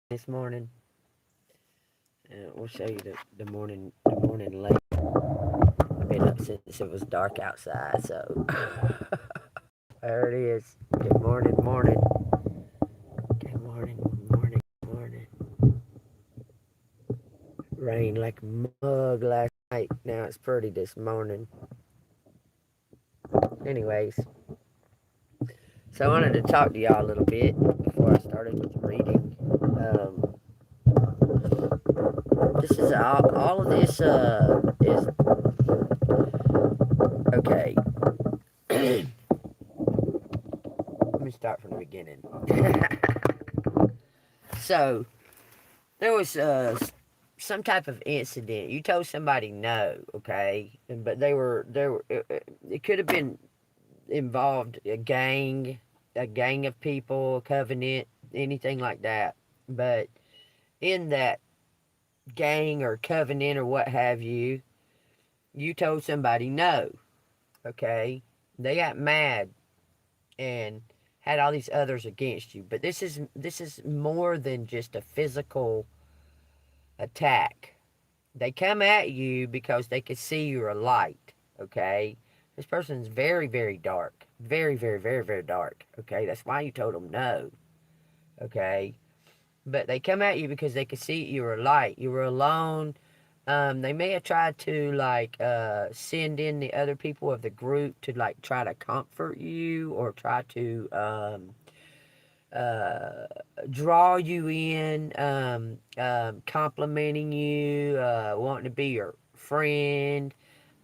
this morning. We'll show you the morning light. I've been up since it was dark outside, so there it is. Good morning, morning. Good morning, morning, morning. Rained like a mug last night. Now it's pretty this morning. Anyways, so I wanted to talk to y'all a little bit before I started with reading. This is all of this is okay. Let me start from the beginning. So there was some type of incident. You told somebody no, okay, but they were. It could have been involved a gang of people, a covenant, anything like that. But in that gang or covenant or what have you, you told somebody no, okay. They got mad and had all these others against you. But this is more than just a physical attack. They come at you because they can see you're a light, okay? This person's very, very dark. Very, very, very, very dark, okay? That's why you told them no, okay? But they come at you because they can see you were a light. You were alone. They may have tried to, like, send in the other people of the group to, like, try to comfort you or try to, uh, draw you in, complimenting you, wanting to be your friend,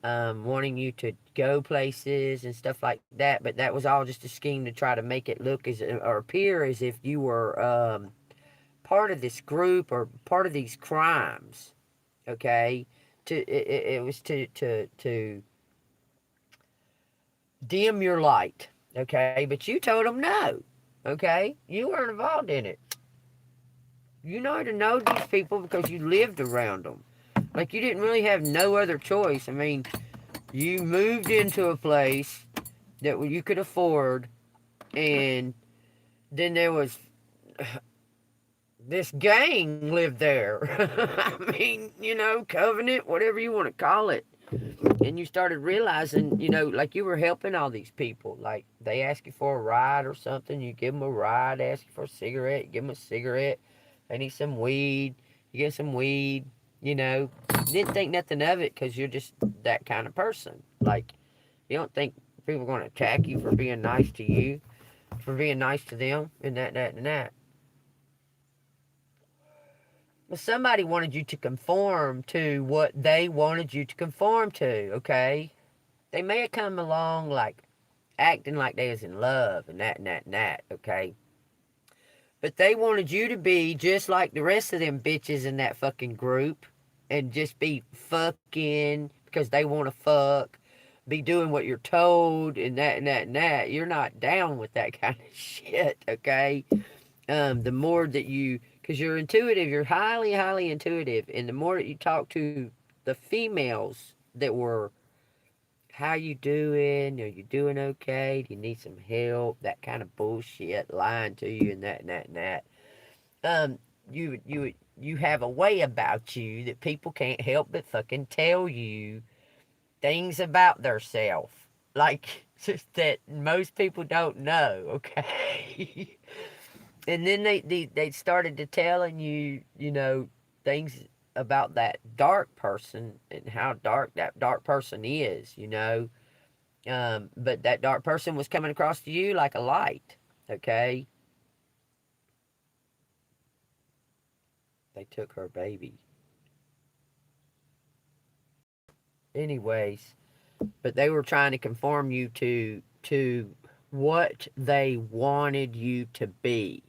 wanting you to go places and stuff like that. But that was all just a scheme to try to make it look as or appear as if you were part of this group or part of these crimes. Okay, it was to dim your light. Okay, but you told them no. Okay, you weren't involved in it. You know how to know these people because you lived around them. Like, you didn't really have no other choice. I mean, you moved into a place that you could afford, and then there was this gang lived there. I mean, covenant, whatever you want to call it. And you started realizing, like, you were helping all these people. Like, they ask you for a ride or something, you give them a ride. They ask you for a cigarette, you give them a cigarette. They need some weed, you give them some weed. Didn't think nothing of it because you're just that kind of person. Like, you don't think people are going to attack you for being nice to you, for being nice to them, and that. But somebody wanted you to conform to what they wanted you to conform to, okay? They may have come along like acting like they was in love and that, okay? But they wanted you to be just like the rest of them bitches in that fucking group and just be fucking because they want to fuck, be doing what you're told and that. You're not down with that kind of shit, okay? The more that because you're intuitive, you're highly, highly intuitive, and the more that you talk to the females that were, how you doing? Are you doing okay? Do you need some help? That kind of bullshit, lying to you and that. Um, you have a way about you that people can't help but fucking tell you things about theirself, like just that most people don't know. Okay. And then they started to telling you, things about that dark person and how dark that dark person is. But that dark person was coming across to you like a light. Okay. They took her baby. Anyways, but they were trying to conform you to what they wanted you to be.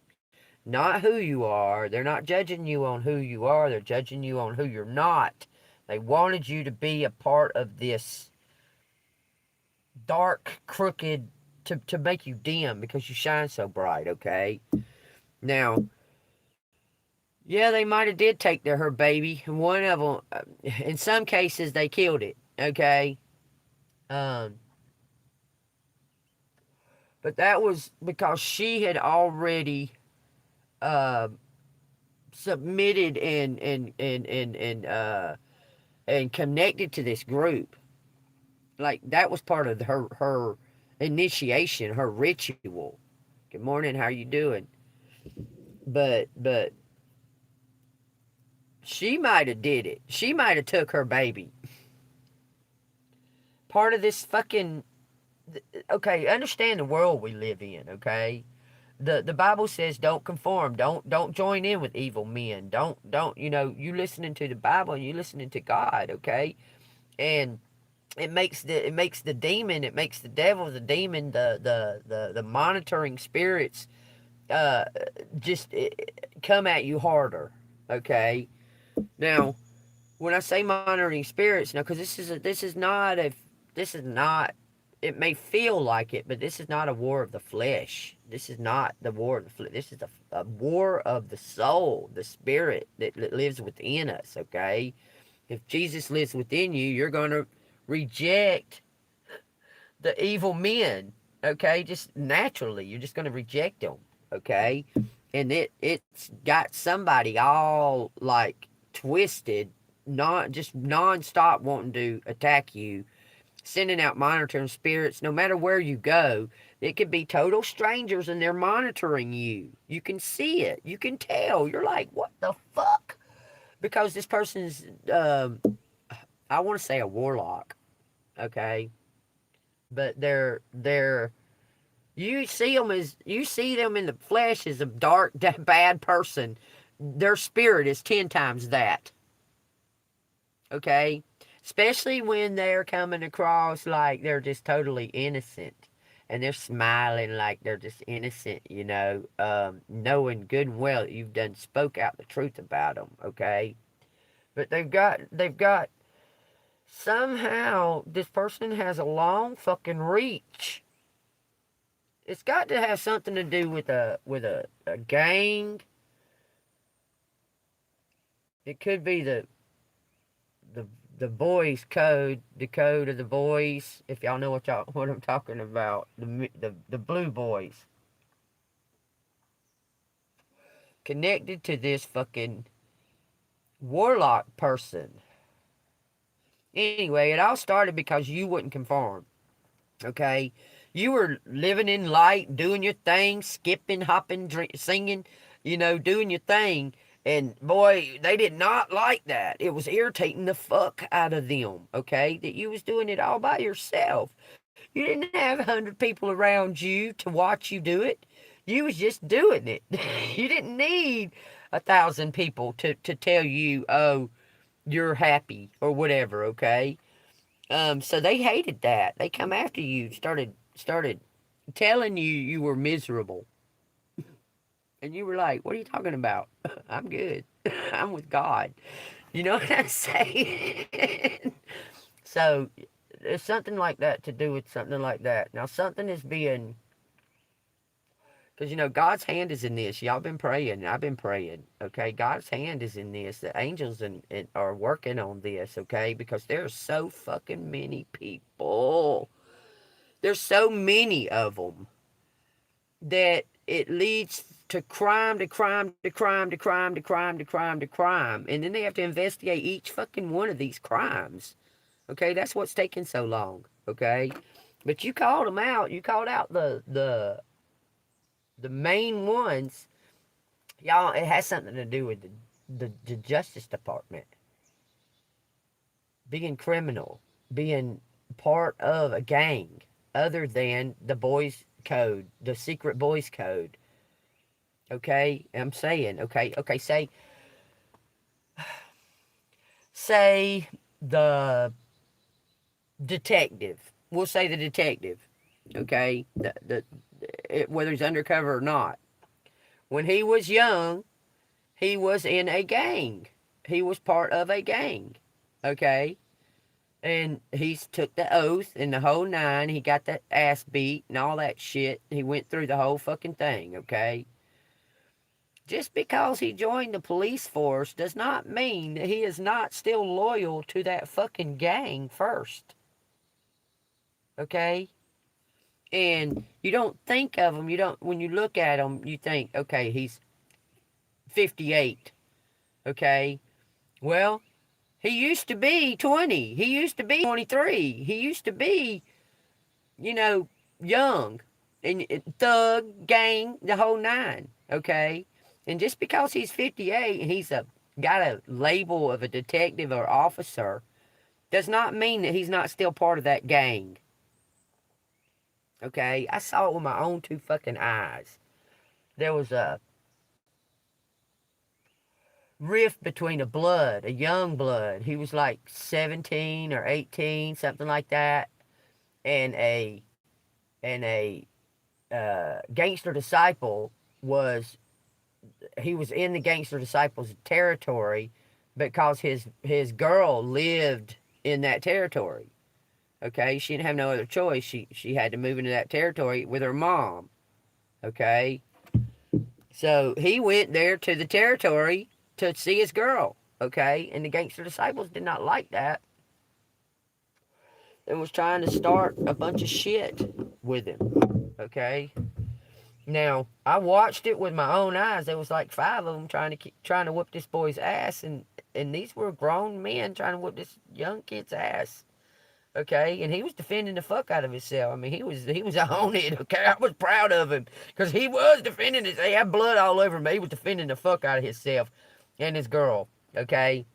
Not who you are. They're not judging you on who you are. They're judging you on who you're not. They wanted you to be a part of this dark, crooked, to make you dim because you shine so bright, okay? Now, yeah, they might have did take her baby. One of them, in some cases, they killed it, okay? Um, but that was because she had already uh, submitted and connected to this group. Like that was part of her initiation, her ritual. Good morning, how you doing? But she might have did it. She might have took her baby. Part of this fucking, okay, understand the world we live in, okay? The Bible says don't conform, don't join in with evil men. Don't you listening to the Bible and you listening to God, okay? And it makes the demon, it makes the devil, the demon, the monitoring spirits just come at you harder, okay? Now, when I say monitoring spirits, now, because this is not, it may feel like it, but this is not a war of the flesh. This is not the war of the flesh. This is a war of the soul, the spirit that lives within us, okay? If Jesus lives within you, you're going to reject the evil men, okay? Just naturally, you're just going to reject them, okay? And it's got somebody all like twisted, not just non-stop wanting to attack you, sending out monitoring spirits no matter where you go. It could be total strangers and they're monitoring you. You can see it. You can tell. You're like, what the fuck? Because this person's, I want to say a warlock, okay? But you see them in the flesh as a dark, bad person. Their spirit is 10 times that, okay? Especially when they're coming across like they're just totally innocent. And they're smiling like they're just innocent, knowing good and well that you've done spoke out the truth about them, okay? But they've got, somehow, this person has a long fucking reach. It's got to have something to do with a gang. It could be the the boys code, the code of the boys. If y'all know what I'm talking about, the blue boys connected to this fucking warlock person. Anyway, it all started because you wouldn't conform. Okay, you were living in light, doing your thing, skipping, hopping, singing, doing your thing. And boy, they did not like that. It was irritating the fuck out of them, okay? That you was doing it all by yourself. You didn't have 100 people around you to watch you do it. You was just doing it. You didn't need 1,000 people to tell you, oh, you're happy or whatever, okay? So they hated that. They come after you, started telling you you were miserable. And you were like, what are you talking about? I'm good. I'm with God. You know what I'm saying? So there's something like that to do with something like that. Now, something is being, because, God's hand is in this. Y'all been praying. I've been praying. Okay. God's hand is in this. The angels are working on this. Okay. Because there's so fucking many people. There's so many of them that it leads to crime, to crime, to crime, to crime, to crime, to crime, to crime. And then they have to investigate each fucking one of these crimes. Okay, that's what's taking so long. Okay, but you called them out. You called out the main ones. Y'all, it has something to do with the Justice Department being criminal, being part of a gang, other than the boys' code, the secret boys' code. Okay, I'm saying, okay, say the detective. We'll say the detective, okay, whether he's undercover or not. When he was young, he was in a gang. He was part of a gang, okay? And he took the oath and the whole nine. He got that ass beat and all that shit. He went through the whole fucking thing, okay? Just because he joined the police force does not mean that he is not still loyal to that fucking gang first. Okay? And you don't think of him, when you look at him, you think, okay, he's 58. Okay? Well, he used to be 20. He used to be 23. He used to be, you know, young and thug, gang, the whole nine. Okay? And just because he's 58 and got a label of a detective or officer does not mean that he's not still part of that gang. Okay? I saw it with my own two fucking eyes. There was a rift between a young blood. He was like 17 or 18, something like that, and a gangster disciple was he was in the gangster disciple's territory because his girl lived in that territory. Okay, she didn't have no other choice. She had to move into that territory with her mom. Okay, so he went there to the territory to see his girl. Okay, and the gangster disciples did not like that and was trying to start a bunch of shit with him. Okay, now I watched it with my own eyes. There was like five of them trying to whip this boy's ass, and these were grown men trying to whip this young kid's ass. Okay, and he was defending the fuck out of himself. I mean, he was on it. Okay, I was proud of him because he was defending his. He had blood all over him, but he was defending the fuck out of himself and his girl. Okay,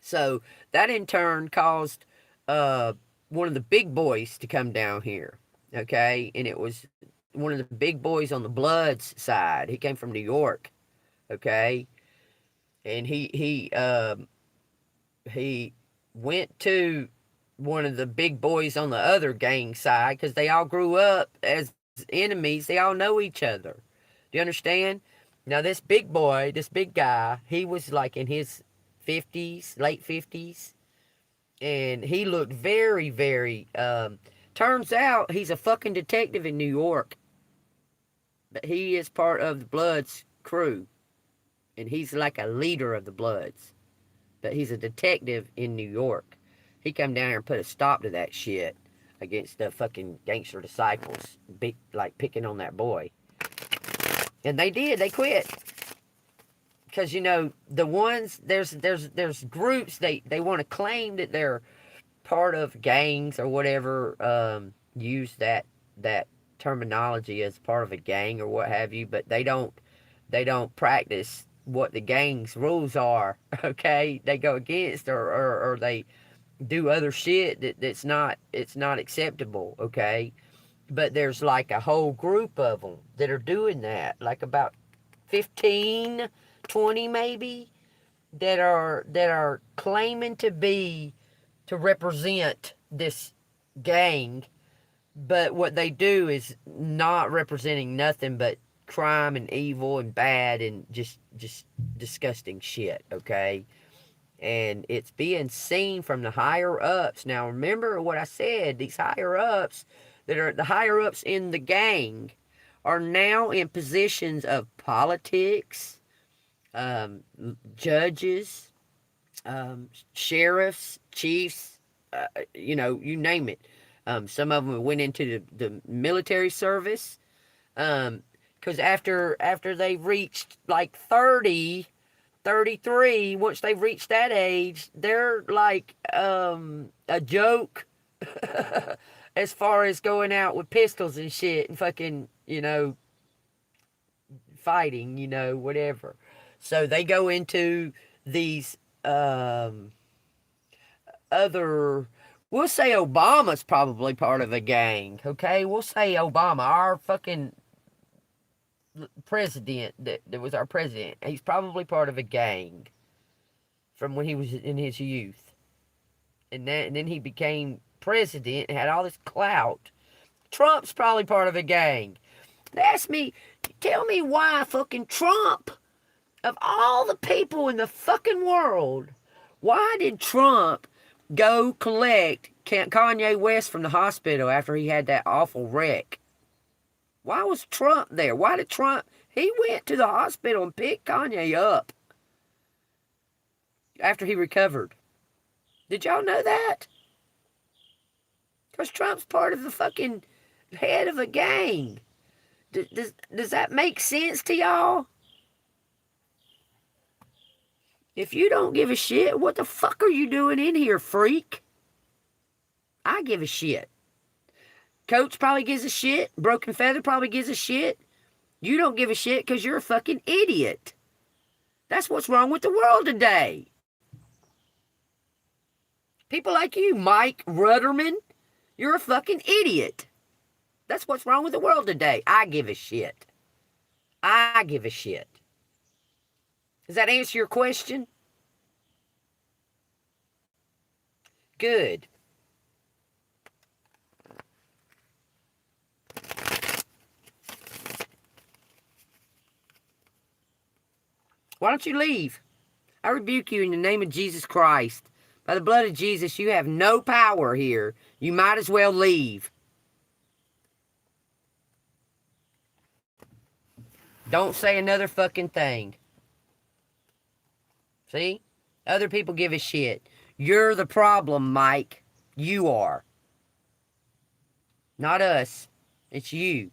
so that in turn caused uh one of the big boys to come down here. Okay, and it was one of the big boys on the Bloods side. He came from New York. Okay, and he went to one of the big boys on the other gang side because they all grew up as enemies. They all know each other. Do you understand? Now, this big boy, this big guy, he was like in his 50s, late 50s, and he looked very, very. Turns out he's a fucking detective in New York. But he is part of the Bloods crew, and he's like a leader of the Bloods. But he's a detective in New York. He come down here and put a stop to that shit against the fucking gangster disciples, like picking on that boy. And they did. They quit. Because, you know, the ones, there's groups, they want to claim that they're part of gangs or whatever, use that terminology as part of a gang or what have you, but they don't practice what the gang's rules are. Okay, they go against or they do other shit it's not acceptable. Okay, but there's like a whole group of them that are doing that, like about 15, 20 maybe, that are claiming to represent this gang, but what they do is not representing nothing but crime and evil and bad and just disgusting shit. Okay, and it's being seen from the higher ups. Now remember what I said, these higher ups that are the higher ups in the gang are now in positions of politics, um, judges, sheriffs, chiefs, you name it. Some of them went into the military service. Because after they reached like 30, 33, once they've reached that age, they're like a joke as far as going out with pistols and shit and fucking, fighting, whatever. So they go into these other. We'll say Obama's probably part of a gang, okay? We'll say Obama, our fucking president that was our president. He's probably part of a gang from when he was in his youth. And then he became president and had all this clout. Trump's probably part of a gang. Tell me why fucking Trump, of all the people in the fucking world, why did Trump go collect Kanye West from the hospital after he had that awful wreck? Why was Trump there? Why did Trump? He went to the hospital and picked Kanye up after he recovered. Did y'all know that? Because Trump's part of the fucking head of a gang. Does that make sense to y'all? If you don't give a shit, what the fuck are you doing in here, freak? I give a shit. Coach probably gives a shit. Broken Feather probably gives a shit. You don't give a shit because you're a fucking idiot. That's what's wrong with the world today. People like you, Mike Rudderman, you're a fucking idiot. That's what's wrong with the world today. I give a shit. I give a shit. Does that answer your question? Good. Why don't you leave? I rebuke you in the name of Jesus Christ. By the blood of Jesus, you have no power here. You might as well leave. Don't say another fucking thing. See? Other people give a shit. You're the problem, Mike. You are. Not us. It's you.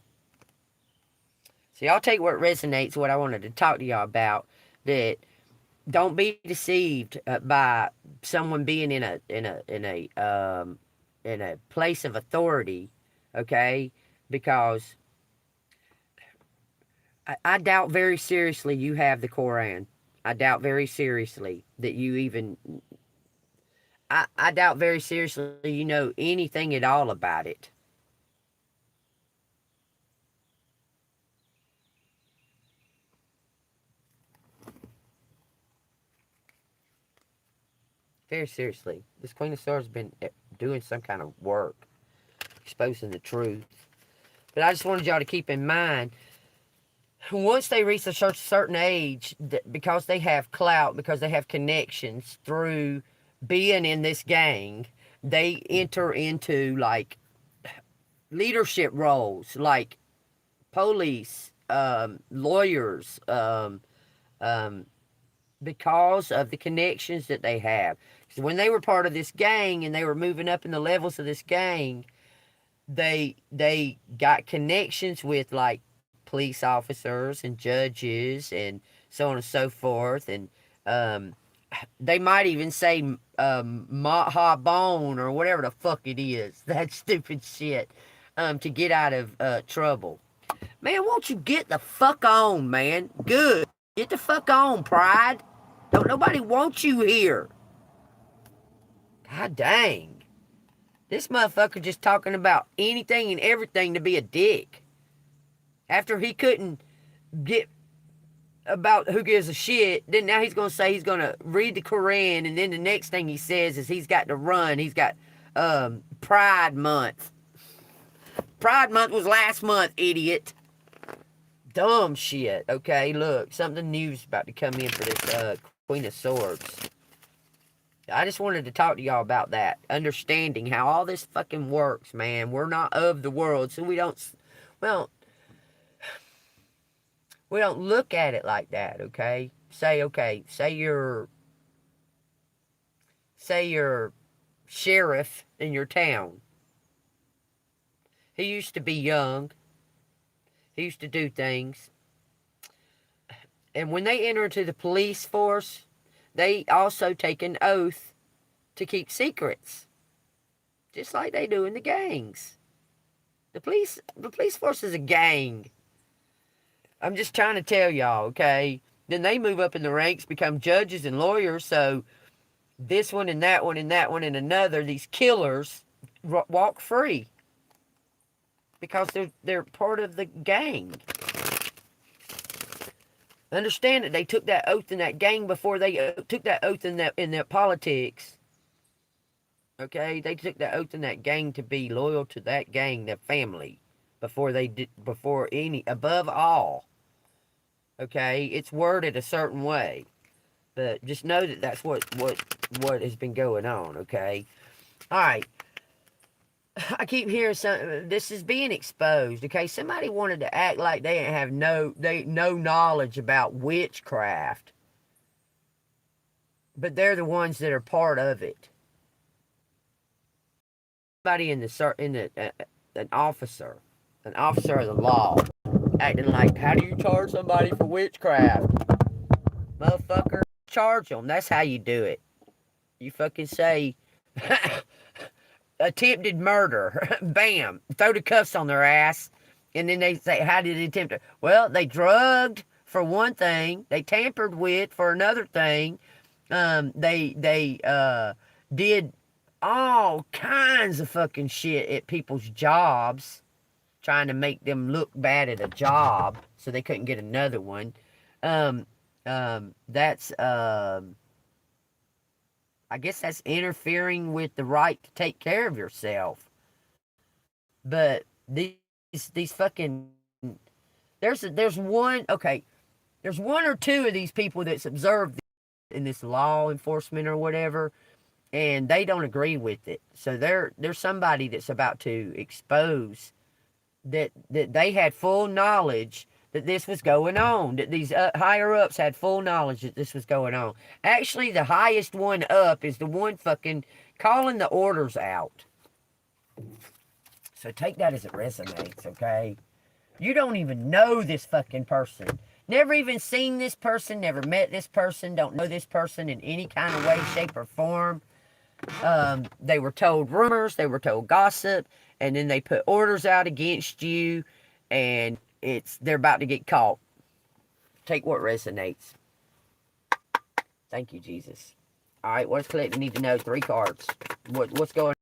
See, I'll take what resonates, what I wanted to talk to y'all about. That don't be deceived by someone being in a place of authority, okay? Because I doubt very seriously you have the Quran. I doubt very seriously that you even... I doubt very seriously you know anything at all about it. Very seriously. This Queen of Swords has been doing some kind of work, exposing the truth. But I just wanted y'all to keep in mind, once they reach a certain age, because they have clout, because they have connections through being in this gang, they enter into, like, leadership roles, like police, lawyers, because of the connections that they have. So when they were part of this gang and they were moving up in the levels of this gang, they got connections with, like, police officers and judges and so on and so forth. And they might even say Mahabone or whatever the fuck it is. That stupid shit. To get out of trouble. Man, won't you get the fuck on, man? Good. Get the fuck on, Pride. Don't nobody want you here. God dang. This motherfucker just talking about anything and everything to be a dick. After he couldn't get about who gives a shit, then now he's going to say he's going to read the Quran, and then the next thing he says is he's got to run. He's got Pride Month. Pride Month was last month, idiot. Dumb shit. Okay, look, something new's about to come in for this Queen of Swords. I just wanted to talk to y'all about that. Understanding how all this fucking works, man. We're not of the world, so we don't... Well... We don't look at it like that, okay? Say you're sheriff in your town. He used to be young. He used to do things. And when they enter into the police force, they also take an oath to keep secrets. Just like they do in the gangs. The police force is a gang. I'm just trying to tell y'all, okay? Then they move up in the ranks, become judges and lawyers, so this one and that one and that one and another, these killers walk free. Because they're part of the gang. Understand that they took that oath in that gang before they took that oath in their politics. Okay? They took that oath in that gang to be loyal to that gang, their family. Before any, above all. Okay, it's worded a certain way, but just know that that's what has been going on. Okay, all right. I keep hearing this is being exposed. Okay, somebody wanted to act like they didn't have no knowledge about witchcraft, but they're the ones that are part of it. Somebody an officer of the law. Acting like, how do you charge somebody for witchcraft? Motherfucker. charge them. That's how you do it. You fucking say, attempted murder. Bam. Throw the cuffs on their ass. And then they say, how did they attempt it? Well, they drugged for one thing. They tampered with for another thing. They did all kinds of fucking shit at people's jobs, trying to make them look bad at a job so they couldn't get another one. That's I guess that's interfering with the right to take care of yourself. But these fucking there's one or two of these people that's observed in this law enforcement or whatever, and they don't agree with it. So there's somebody that's about to expose that they had full knowledge that this was going on, that these higher ups had full knowledge that this was going on. Actually, the highest one up is the one fucking calling the orders out. So take that as it resonates, okay? You don't even know this fucking person. Never even seen this person, never met this person, don't know this person in any kind of way, shape, or form. They were told rumors, they were told gossip, and then they put orders out against you, and they're about to get caught. Take what resonates. Thank you, Jesus. All right, what's collected? Need to know 3 cards. What's going on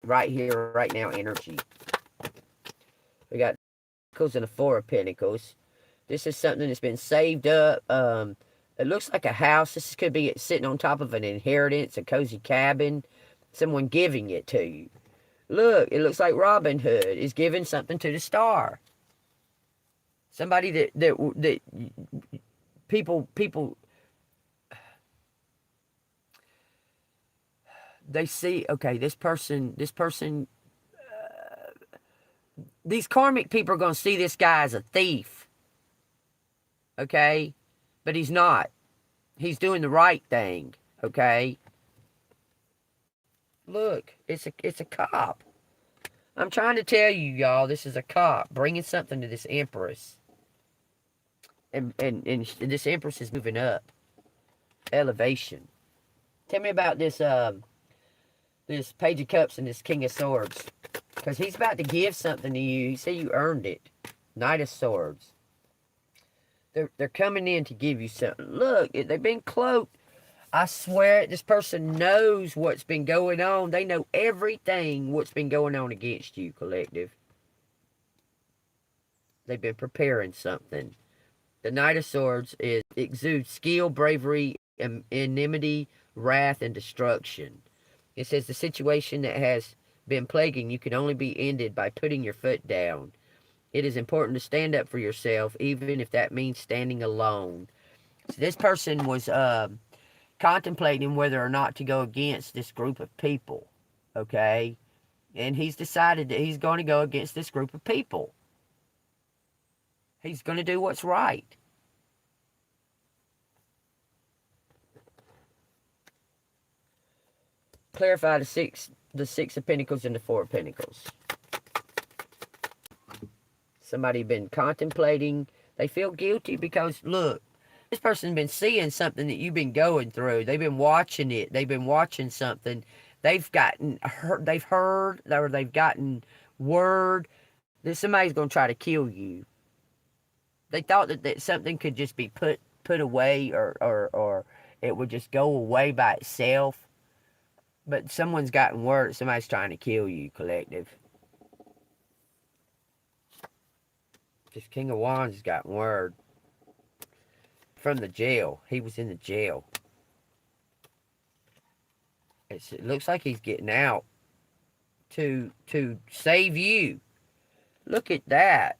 right here, right now? Energy. We got Pentacles and a 4 of Pentacles. This is something that's been saved up. It looks like a house. This could be sitting on top of an inheritance, a cozy cabin. Someone giving it to you. Look, it looks like Robin Hood is giving something to the star. Somebody that people, they see, okay, this person, these karmic people are going to see this guy as a thief. Okay? But he's not. He's doing the right thing. Okay? Look, it's a cop. I'm trying to tell you, y'all, this is a cop bringing something to this Empress. And this Empress is moving up. Elevation. Tell me about this this Page of Cups and this King of Swords. Because he's about to give something to you. He said you earned it. Knight of Swords. They're coming in to give you something. Look, they've been cloaked. I swear, this person knows what's been going on. They know everything what's been going on against you, collective. They've been preparing something. The Knight of Swords exudes skill, bravery, enmity, wrath, and destruction. It says the situation that has been plaguing you can only be ended by putting your foot down. It is important to stand up for yourself, even if that means standing alone. So this person was contemplating whether or not to go against this group of people, okay? And he's decided that he's going to go against this group of people. He's going to do what's right. Clarify the six of Pentacles and the 4 of Pentacles. Somebody been contemplating. They feel guilty because, look, this person's been seeing something that you've been going through. They've been watching it. They've been watching something. They've heard, or they've gotten word that somebody's going to try to kill you. They thought that something could just be put away or it would just go away by itself. But someone's gotten word that somebody's trying to kill you, collective. This King of Wands has gotten word from the jail. He was in the jail. It looks like he's getting out to save you. Look at that.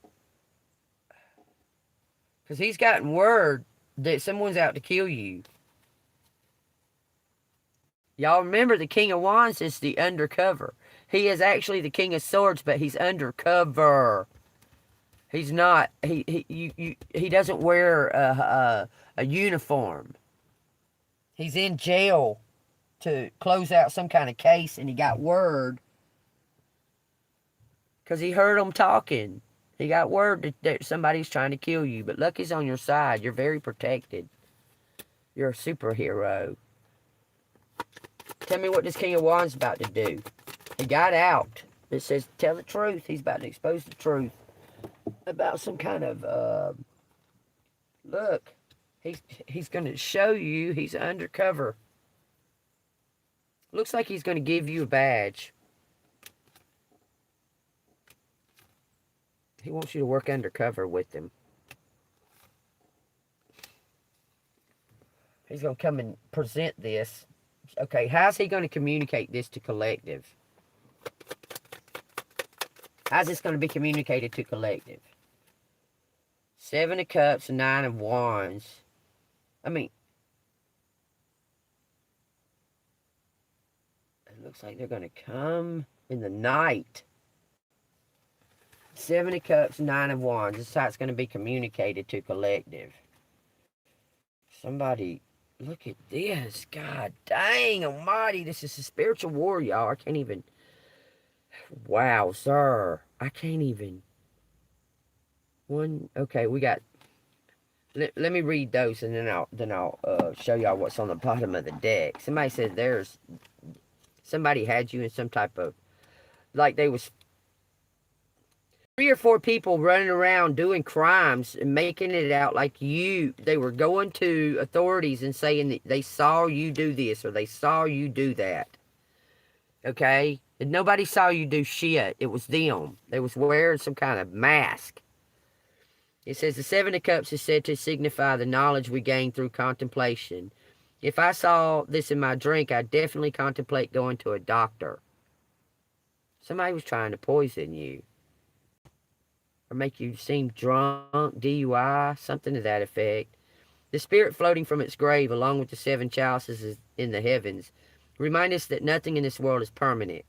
Because he's gotten word that someone's out to kill you. Y'all remember the King of Wands is the undercover. He is actually the King of Swords, but he's undercover. He's not. He doesn't wear a uniform. He's in jail to close out some kind of case, and he got word because he heard them talking. He got word that somebody's trying to kill you, but luck is on your side. You're very protected. You're a superhero. Tell me what this King of Wands is about to do. He got out. It says, tell the truth. He's about to expose the truth about some kind of, look. He's going to show you he's undercover. Looks like he's going to give you a badge. He wants you to work undercover with him. He's going to come and present this. Okay, how's he going to communicate this to collective? How's this going to be communicated to collective? 7 of Cups and 9 of Wands. I mean, it looks like they're going to come in the night. 7 of Cups, 9 of Wands. This is how it's going to be communicated to collective. Somebody, look at this. God dang almighty. This is a spiritual war, y'all. I can't even. Wow, sir. I can't even. Okay, we got. Let me read those, and then I'll show y'all what's on the bottom of the deck. Somebody said somebody had you in some type of, like they was 3 or 4 people running around doing crimes and making it out like they were going to authorities and saying that they saw you do this or they saw you do that. Okay? And nobody saw you do shit. It was them. They was wearing some kind of mask. It says the 7 of Cups is said to signify the knowledge we gain through contemplation. If I saw this in my drink, I'd definitely contemplate going to a doctor. Somebody was trying to poison you. Or make you seem drunk, DUI, something to that effect. The spirit floating from its grave, along with the 7 chalices in the heavens, remind us that nothing in this world is permanent.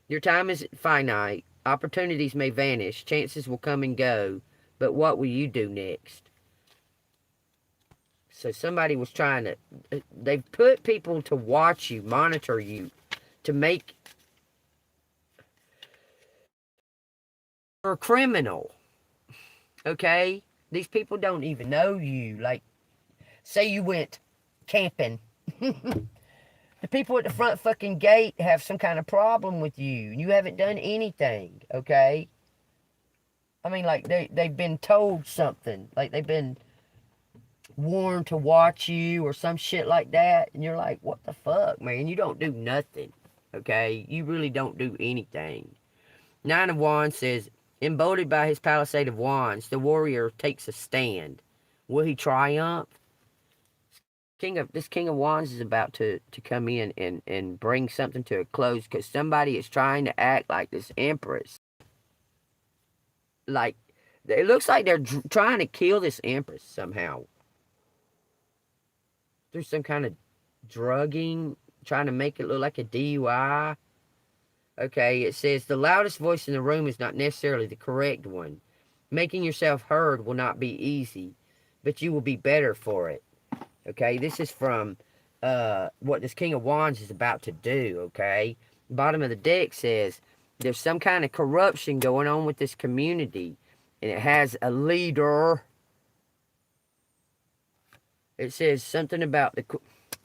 Your time is finite. Opportunities may vanish. Chances will come and go. But what will you do next? So somebody was trying to... They've put people to watch you, monitor you, to make... You're a criminal. Okay? These people don't even know you. Like, say you went camping. The people at the front fucking gate have some kind of problem with you. And you haven't done anything. Okay? I mean, like, they've been told something. Like, they've been warned to watch you or some shit like that. And you're like, what the fuck, man? You don't do nothing. Okay? You really don't do anything. 9 of Wands says, emboldened by his palisade of wands, the warrior takes a stand. Will he triumph? This King of Wands is about to come in and bring something to a close because somebody is trying to act like this Empress. Like, it looks like they're trying to kill this Empress somehow. Through some kind of drugging, trying to make it look like a DUI. Okay, it says, the loudest voice in the room is not necessarily the correct one. Making yourself heard will not be easy, but you will be better for it. Okay, this is from what this King of Wands is about to do, okay? Bottom of the deck says, there's some kind of corruption going on with this community, and it has a leader. It says something about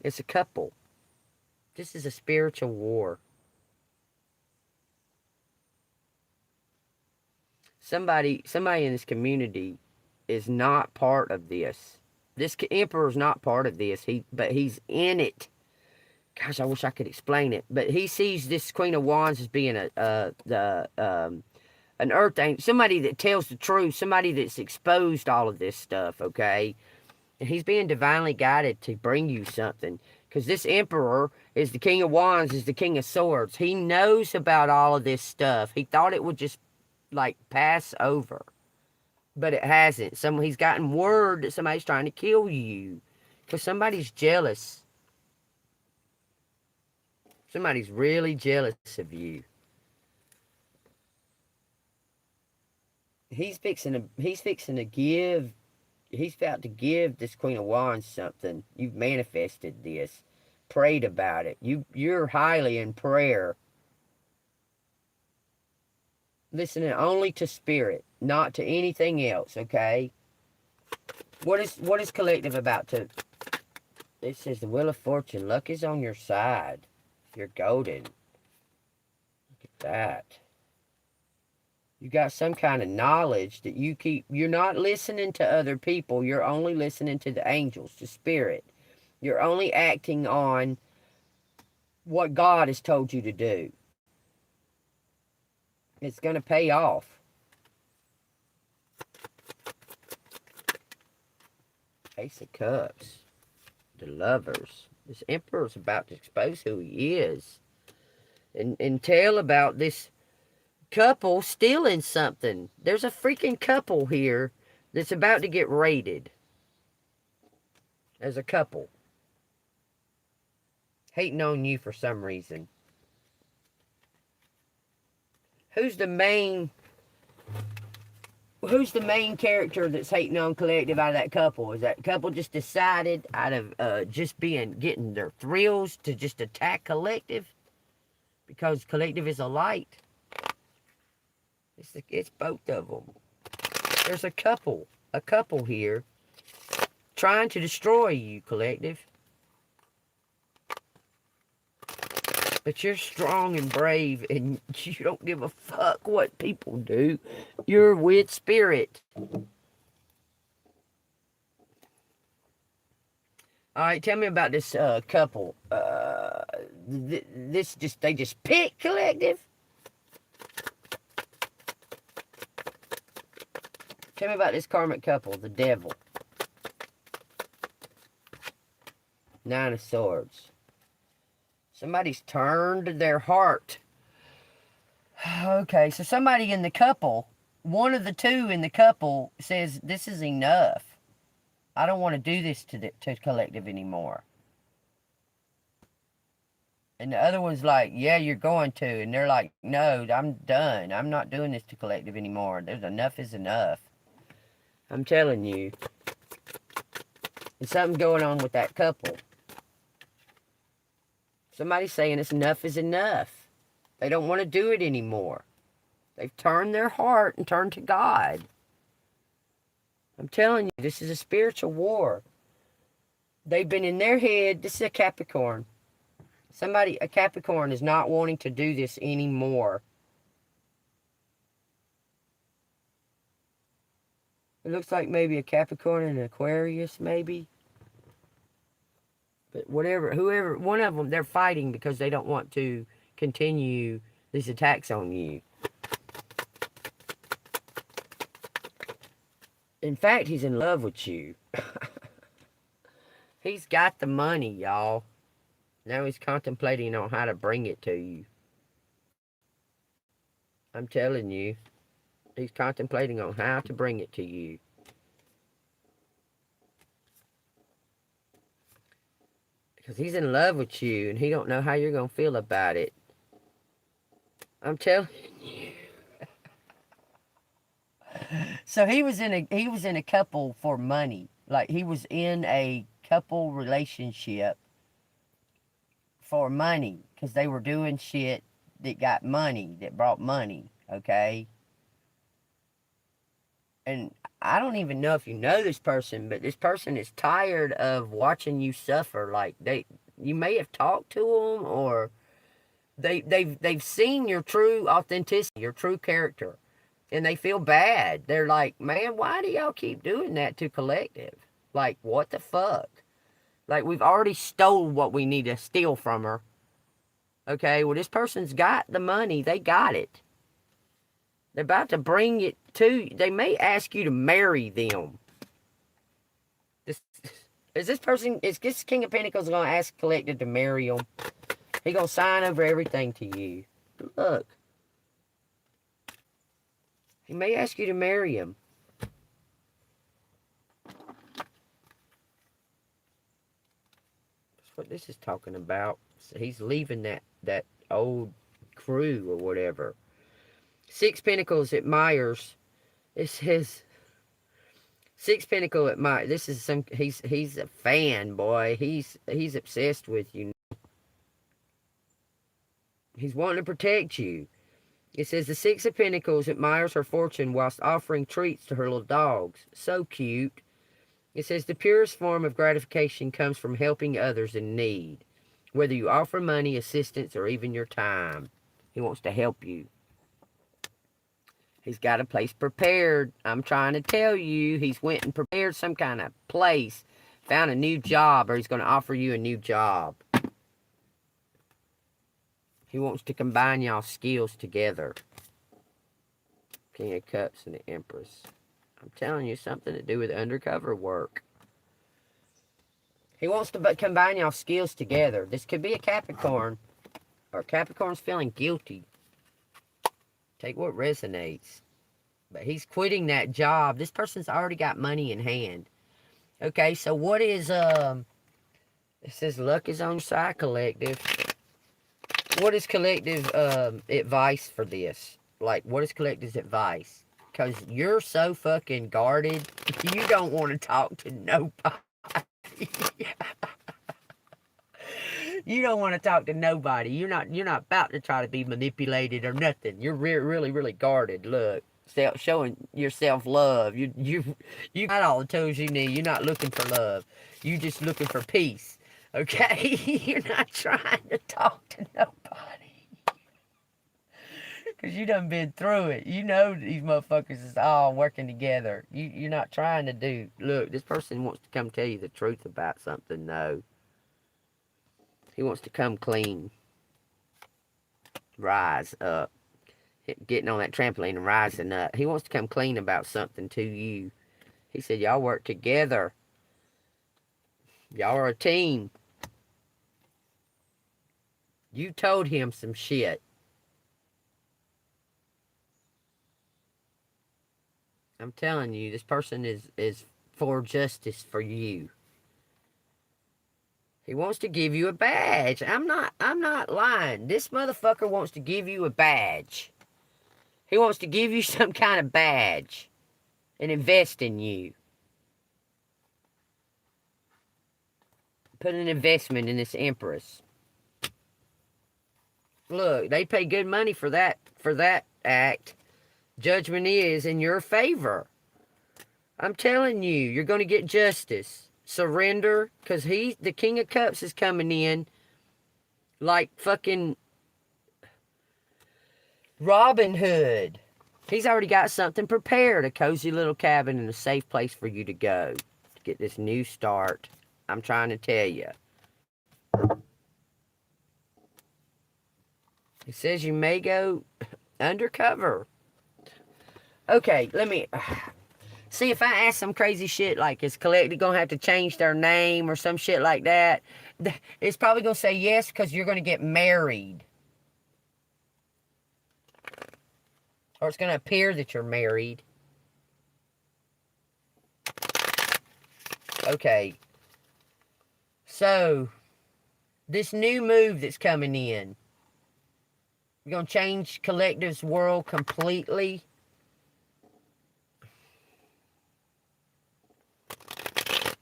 it's a couple. This is a spiritual war. Somebody in this community is not part of this. This Emperor's not part of this, but he's in it. Gosh, I wish I could explain it. But he sees this Queen of Wands as being an earth angel, somebody that tells the truth, somebody that's exposed all of this stuff, okay? And he's being divinely guided to bring you something. Because this Emperor is the King of Wands, is the King of Swords. He knows about all of this stuff. He thought it would just, like, pass over. But it hasn't. He's gotten word that somebody's trying to kill you. Because somebody's jealous. Somebody's really jealous of you. He's about to give this Queen of Wands something. You've manifested this. Prayed about it. You're highly in prayer. Listening only to spirit, not to anything else, okay? What is collective about to It says the Wheel of Fortune. Luck is on your side. You're golden. Look at that. You got some kind of knowledge that you're not listening to other people. You're only listening to the angels, to spirit. You're only acting on what God has told you to do. It's going to pay off. Ace of Cups. The Lovers. This Emperor's about to expose who he is. And tell about this couple stealing something. There's a freaking couple here that's about to get raided. As a couple. Hating on you for some reason. Who's the main character that's hating on Collective out of that couple? Is that couple just decided out of getting their thrills to just attack Collective? Because Collective is a light. It's both of them. There's a couple here trying to destroy you, Collective. But you're strong and brave, and you don't give a fuck what people do. You're with spirit. Alright, tell me about this couple. They just picked Collective? Tell me about this karmic couple, the devil. Nine of Swords. Somebody's turned their heart. Okay, so somebody in the couple, one of the two in the couple says, this is enough. I don't want to do this to Collective anymore. And the other one's like, yeah, you're going to. And they're like, no, I'm done. I'm not doing this to Collective anymore. There's enough is enough. I'm telling you. There's something going on with that couple. Somebody's saying it's enough is enough. They don't want to do it anymore. They've turned their heart and turned to God. I'm telling you, this is a spiritual war. They've been in their head. This is a Capricorn. A Capricorn is not wanting to do this anymore. It looks like maybe a Capricorn and an Aquarius, maybe. But whoever, one of them, they're fighting because they don't want to continue these attacks on you. In fact, he's in love with you. He's got the money, y'all. Now he's contemplating on how to bring it to you. I'm telling you. He's contemplating on how to bring it to you. Because he's in love with you and he don't know how you're going to feel about it. I'm telling you. So he was in a couple for money. Like he was in a couple relationship for money. Because they were doing shit that got money, that brought money. Okay? And I don't even know if you know this person, but this person is tired of watching you suffer. Like you may have talked to them, or they've seen your true authenticity, your true character, and they feel bad. They're like, man, why do y'all keep doing that to Collective? Like, what the fuck? Like, we've already stole what we need to steal from her. Okay, well, this person's got the money. They got it. They're about to bring it to you. They may ask you to marry them. Is this King of Pentacles going to ask Collective to marry him? He going to sign over everything to you. But look. He may ask you to marry him. That's what this is talking about. So he's leaving that old crew or whatever. Six Pentacles at Myers. It says Six Pentacle at Myers. This is he's a fan, boy. He's obsessed with you. He's wanting to protect you. It says the Six of Pentacles admires her fortune whilst offering treats to her little dogs. So cute. It says the purest form of gratification comes from helping others in need, whether you offer money, assistance, or even your time. He wants to help you. He's got a place prepared. I'm trying to tell you, he's went and prepared some kind of place, found a new job, or he's going to offer you a new job. He wants to combine y'all's skills together. King of Cups and the Empress. I'm telling you, something to do with undercover work. He wants to combine y'all skills together. This could be a Capricorn, or Capricorn's feeling guilty. Take what resonates. But he's quitting that job. This person's already got money in hand. Okay, so what is, it says luck is on your side, collective. What is collective advice for this? Like, what is collective's advice? Because you're so fucking guarded, you don't want to talk to nobody. You don't want to talk to nobody. You're not about to try to be manipulated or nothing. You're really, really guarded. Look, showing your self-love. You got all the tools you need. You're not looking for love. You're just looking for peace. Okay? You're not trying to talk to nobody. Because you done been through it. You know these motherfuckers is all working together. You're not trying to do... Look, this person wants to come tell you the truth about something, though. He wants to come clean. Rise up. Getting on that trampoline and rising up. He wants to come clean about something to you. He said, y'all work together. Y'all are a team. You told him some shit. I'm telling you, this person is for justice for you. He wants to give you a badge. I'm not lying. This motherfucker wants to give you a badge. He wants to give you some kind of badge and invest in you. Put an investment in this Empress. Look, they pay good money for that act. Judgment is in your favor. I'm telling you, you're going to get justice. Surrender, because the King of Cups is coming in like fucking Robin Hood. He's already got something prepared, a cozy little cabin and a safe place for you to go to get this new start. I'm trying to tell you. It says you may go undercover. Okay, let me... See, if I ask some crazy shit like, is Collective going to have to change their name or some shit like that, it's probably going to say yes because you're going to get married. Or it's going to appear that you're married. Okay. So, this new move that's coming in, you're going to change Collective's world completely.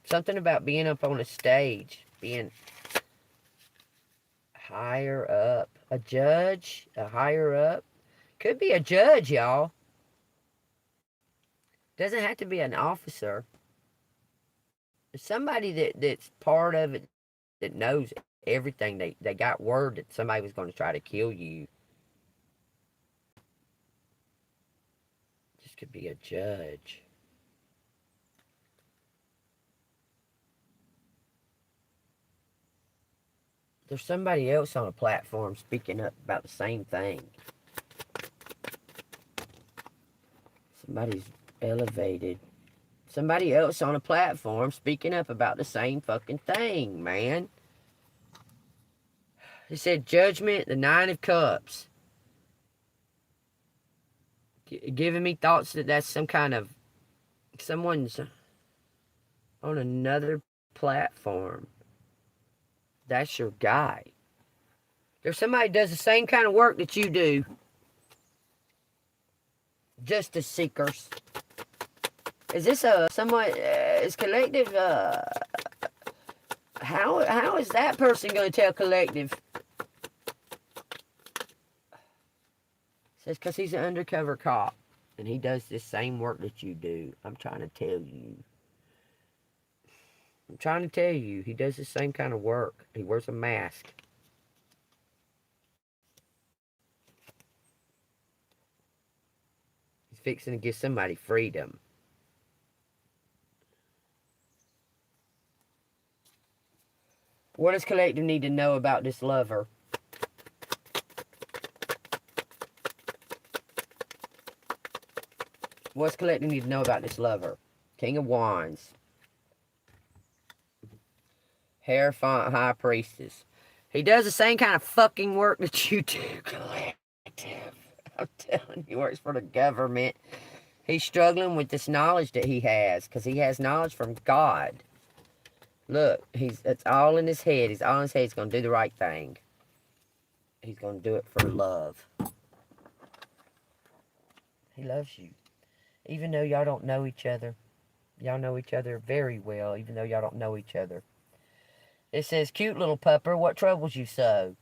Something about being up on a stage, being higher up. A judge, a higher up. Could be a judge, y'all. Doesn't have to be an officer. Somebody that's part of it, that knows everything. They got word that somebody was going to try to kill you. This could be a judge. There's somebody else on a platform speaking up about the same thing. Somebody's elevated. Somebody else on a platform speaking up about the same fucking thing, man. It said Judgment, the Nine of Cups. Giving me thoughts that that's some kind of... Someone's on another platform. That's your guy. There's somebody that does the same kind of work that you do. Justice seekers. Is this is Collective, how is that person going to tell Collective? It says, because he's an undercover cop, and he does this same work that you do. I'm trying to tell you. I'm trying to tell you, he does the same kind of work. He wears a mask. He's fixing to give somebody freedom. What does Collective need to know about this lover? What's Collective need to know about this lover? King of Wands. Hierophant High Priestess. He does the same kind of fucking work that you do, Collective. I'm telling you, he works for the government. He's struggling with this knowledge that he has, because he has knowledge from God. Look, it's all in his head. He's all in his head. He's going to do the right thing. He's going to do it for love. He loves you. Even though y'all don't know each other. Y'all know each other very well, even though y'all don't know each other. It says, cute little pupper, what troubles you so?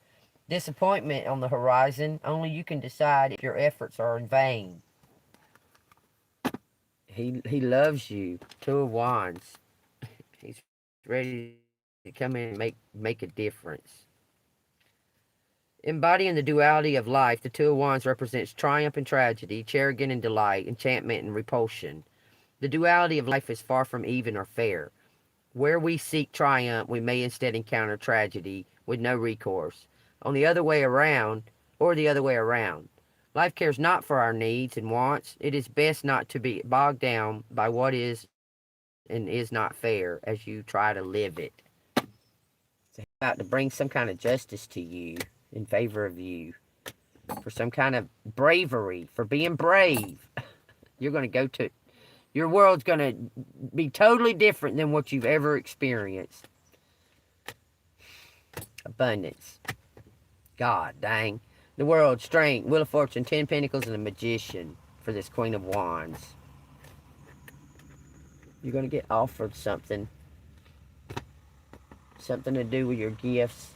Disappointment on the horizon. Only you can decide if your efforts are in vain. He loves you. Two of Wands. He's ready to come in and make a difference. Embodying the duality of life, the Two of Wands represents triumph and tragedy, chagrin and delight, enchantment and repulsion. The duality of life is far from even or fair. Where we seek triumph, we may instead encounter tragedy with no recourse. On the other way around, or the other way around. Life cares not for our needs and wants. It is best not to be bogged down by what is and is not fair as you try to live it. It's about to bring some kind of justice to you in favor of you. For some kind of bravery, for being brave. You're going to go to... Your world's going to be totally different than what you've ever experienced. Abundance. God dang. The world, strength, Wheel of Fortune, 10 Pentacles, and a Magician for this Queen of Wands. You're going to get offered something. Something to do with your gifts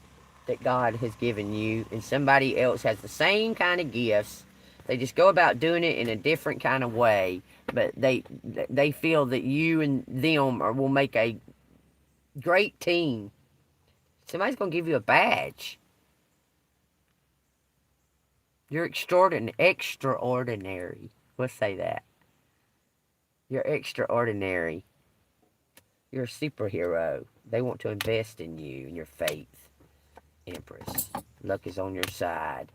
that God has given you. And somebody else has the same kind of gifts. They just go about doing it in a different kind of way. But they feel that you and them will make a great team. Somebody's going to give you a badge. You're extraordinary. Let's say that. You're extraordinary. You're a superhero. They want to invest in you and your faith. Empress. Luck is on your side.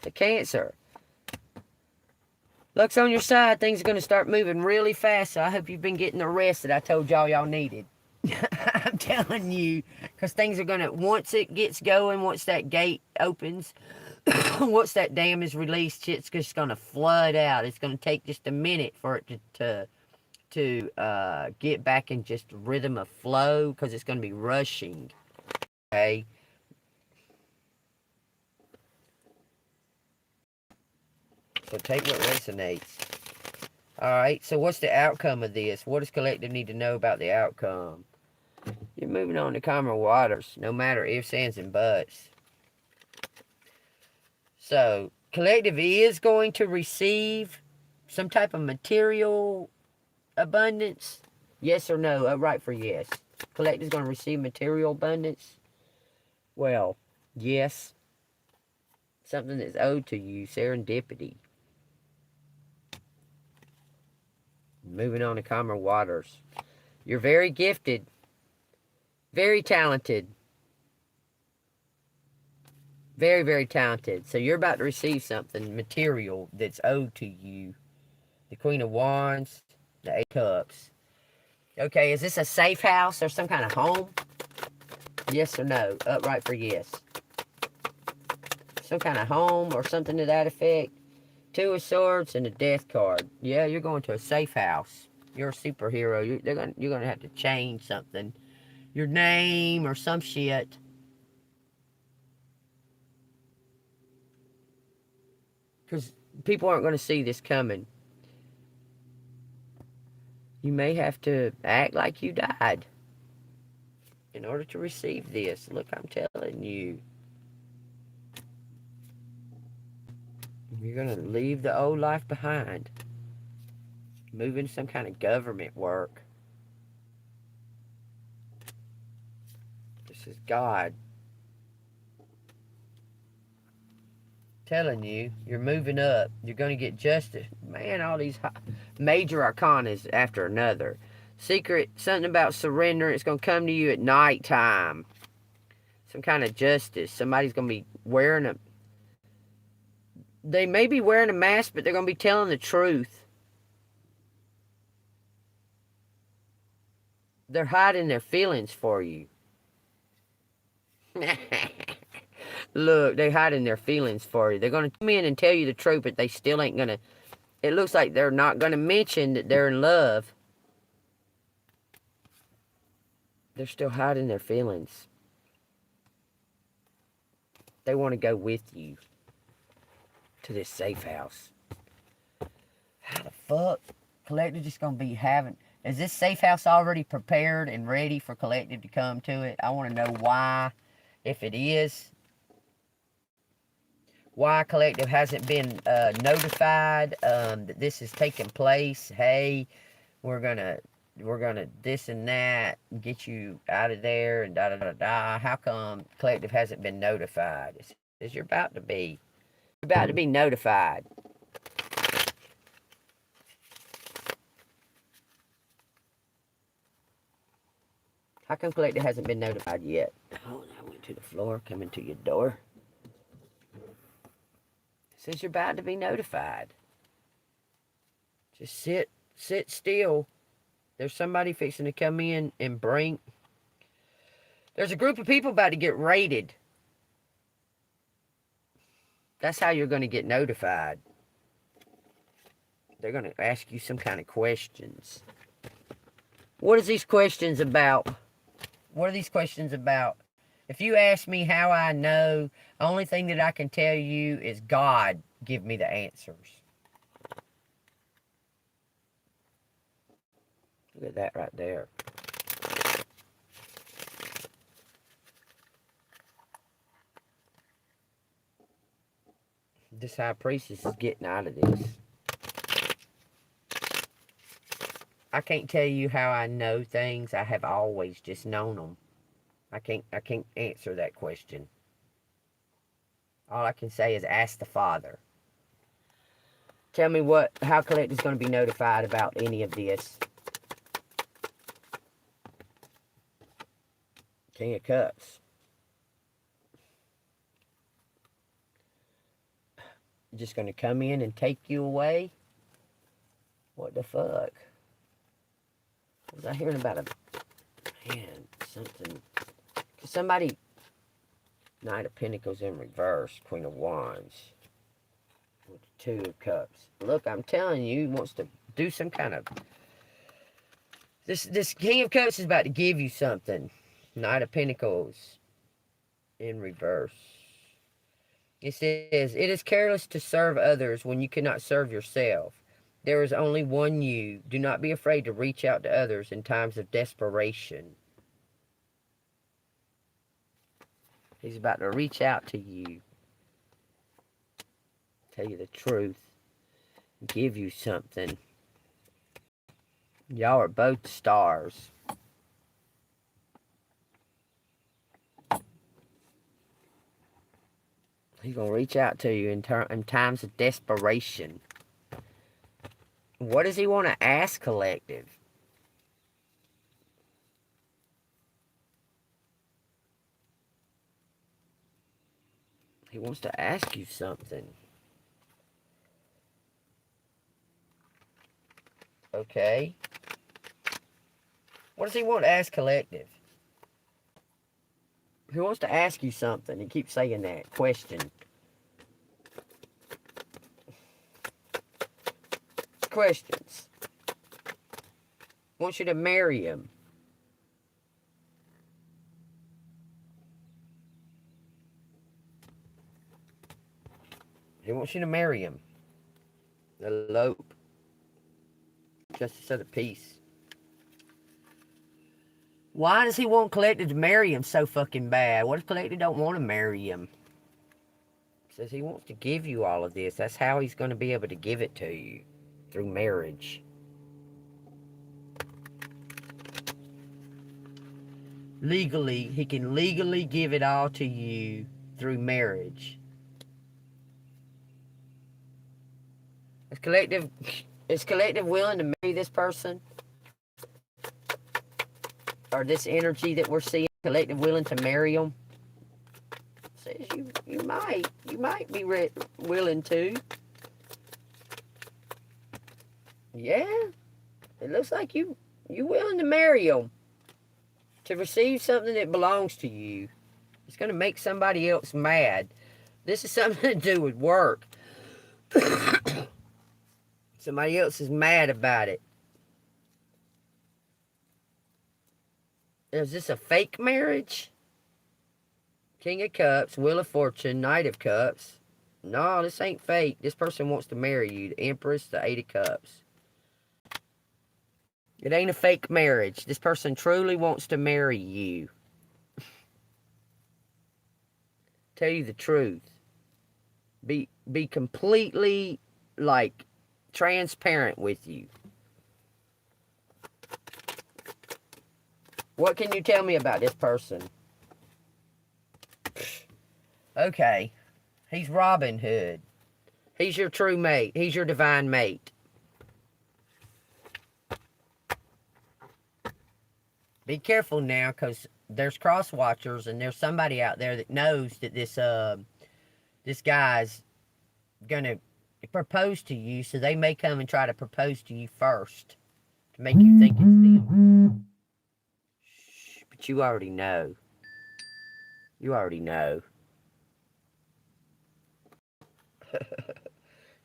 The Cancer. Luck's on your side. Things are going to start moving really fast. So I hope you've been getting the rest that I told y'all needed. I'm telling you. Because things are going to... Once it gets going, once that gate opens... Once that dam is released, it's just going to flood out. It's going to take just a minute for it to get back in just rhythm of flow, because it's going to be rushing. Okay? So take what resonates. Alright, so what's the outcome of this? What does Collective need to know about the outcome? You're moving on to calmer waters, no matter ifs, ands, and buts. So, Collective is going to receive some type of material abundance. Yes or no? Right for yes. Collective is going to receive material abundance. Well, yes. Something that's owed to you. Serendipity. Moving on to calmer waters. You're very gifted. Very talented. Very, very talented. So you're about to receive something material that's owed to you. The Queen of Wands, the Eight of Cups. Okay, is this a safe house or some kind of home? Yes or no? Upright for yes. Some kind of home or something to that effect. Two of Swords and a Death card. Yeah, you're going to a safe house. You're a superhero. You're gonna have to change something. Your name or some shit. Because people aren't going to see this coming. You may have to act like you died in order to receive this. Look, I'm telling you. You're going to leave the old life behind. Move into some kind of government work. This is God telling you, you're moving up. You're going to get justice. Man, all these major arcanas after another. Secret, something about surrender. It's going to come to you at nighttime. Some kind of justice. Somebody's going to be wearing a... They may be wearing a mask, but they're going to be telling the truth. They're hiding their feelings for you. Look, they're hiding their feelings for you. They're going to come in and tell you the truth, but they still ain't going to... It looks like they're not going to mention that they're in love. They're still hiding their feelings. They want to go with you to this safe house. How the fuck? Collective just going to be having... Is this safe house already prepared and ready for Collective to come to it? I want to know why. If it is, why Collective hasn't been notified that this is taking place. Hey, we're gonna this and that, get you out of there, and da da da da. How come Collective hasn't been notified? It says you're about to be notified. How come Collective hasn't been notified yet? Oh, I went to the floor, coming to your door. It says you're about to be notified. Just sit still. There's somebody fixing to come in and bring... There's a group of people about to get raided. That's how you're going to get notified. They're going to ask you some kind of questions. What is these questions about? What are these questions about? If you ask me how I know, the only thing that I can tell you is God give me the answers. Look at that right there. This high priestess is getting out of this. I can't tell you how I know things. I have always just known them. I can't answer that question. All I can say is ask the Father. Tell me how Collective's going to be notified about any of this. King of Cups. Just going to come in and take you away? What the fuck? Was I hearing about something? Cause somebody, Knight of Pentacles in reverse, Queen of Wands, with the Two of Cups. Look, I'm telling you, he wants to do some kind of... This King of Cups is about to give you something. Knight of Pentacles in reverse. It says, it is careless to serve others when you cannot serve yourself. There is only one you. Do not be afraid to reach out to others in times of desperation. He's about to reach out to you. Tell you the truth. Give you something. Y'all are both stars. He's going to reach out to you in times of desperation. What does he want to ask Collective? He wants to ask you something. Okay. What does he want to ask Collective? He wants to ask you something. He keeps saying that. Question. Questions. Wants you to marry him. He wants you to marry him. Elope. Justice of the Peace. Why does he want Collective to marry him so fucking bad? What if Collective don't want to marry him? Says he wants to give you all of this. That's how he's going to be able to give it to you. Through marriage. legally, he can legally give it all to you through marriage. Is collective willing to marry this person? Or this energy that we're seeing, collective willing to marry them? Says you might be willing to. Yeah, it looks like you willing to marry them, to receive something that belongs to you. It's going to make somebody else mad. This is something to do with work. Somebody else is mad about it. Is this a fake marriage? King of Cups, Wheel of Fortune, Knight of Cups. No, this ain't fake. This person wants to marry you. The Empress, the Eight of Cups. It ain't a fake marriage. This person truly wants to marry you. Tell you the truth. Be completely, like, transparent with you. What can you tell me about this person? Okay. He's Robin Hood. He's your true mate. He's your divine mate. Be careful now, because there's cross watchers and there's somebody out there that knows that this guy's gonna propose to you, so they may come and try to propose to you first to make you think it's them. Shh, but you already know. You already know.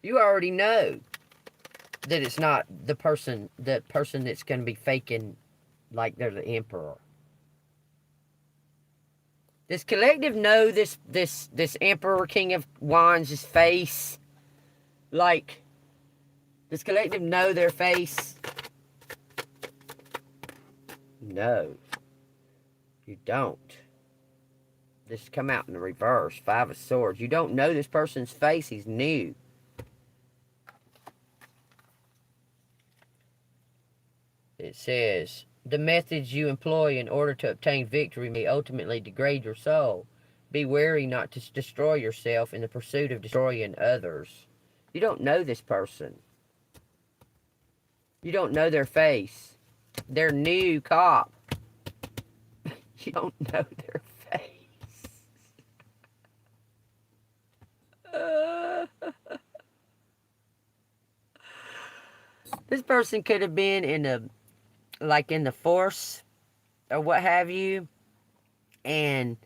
You already know that it's not the person that's going to be faking like they're the emperor. Does collective know this emperor, King of Wands' face? Like, does collective know their face? No. You don't. This come out in the reverse. Five of Swords. You don't know this person's face. He's new. It says, the methods you employ in order to obtain victory may ultimately degrade your soul. Be wary not to destroy yourself in the pursuit of destroying others. You don't know this person. You don't know their face. They're new cop. You don't know their face. This person could have been in the force or what have you, and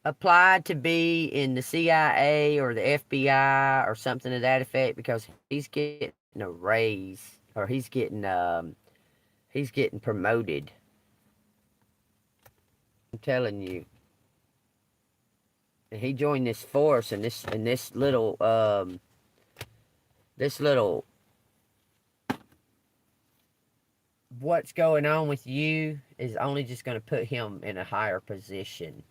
applied to be in the CIA or the FBI or something to that effect, because he's getting a raise, or he's getting promoted. I'm telling you. And he joined this force, and this little what's going on with you is only just going to put him in a higher position.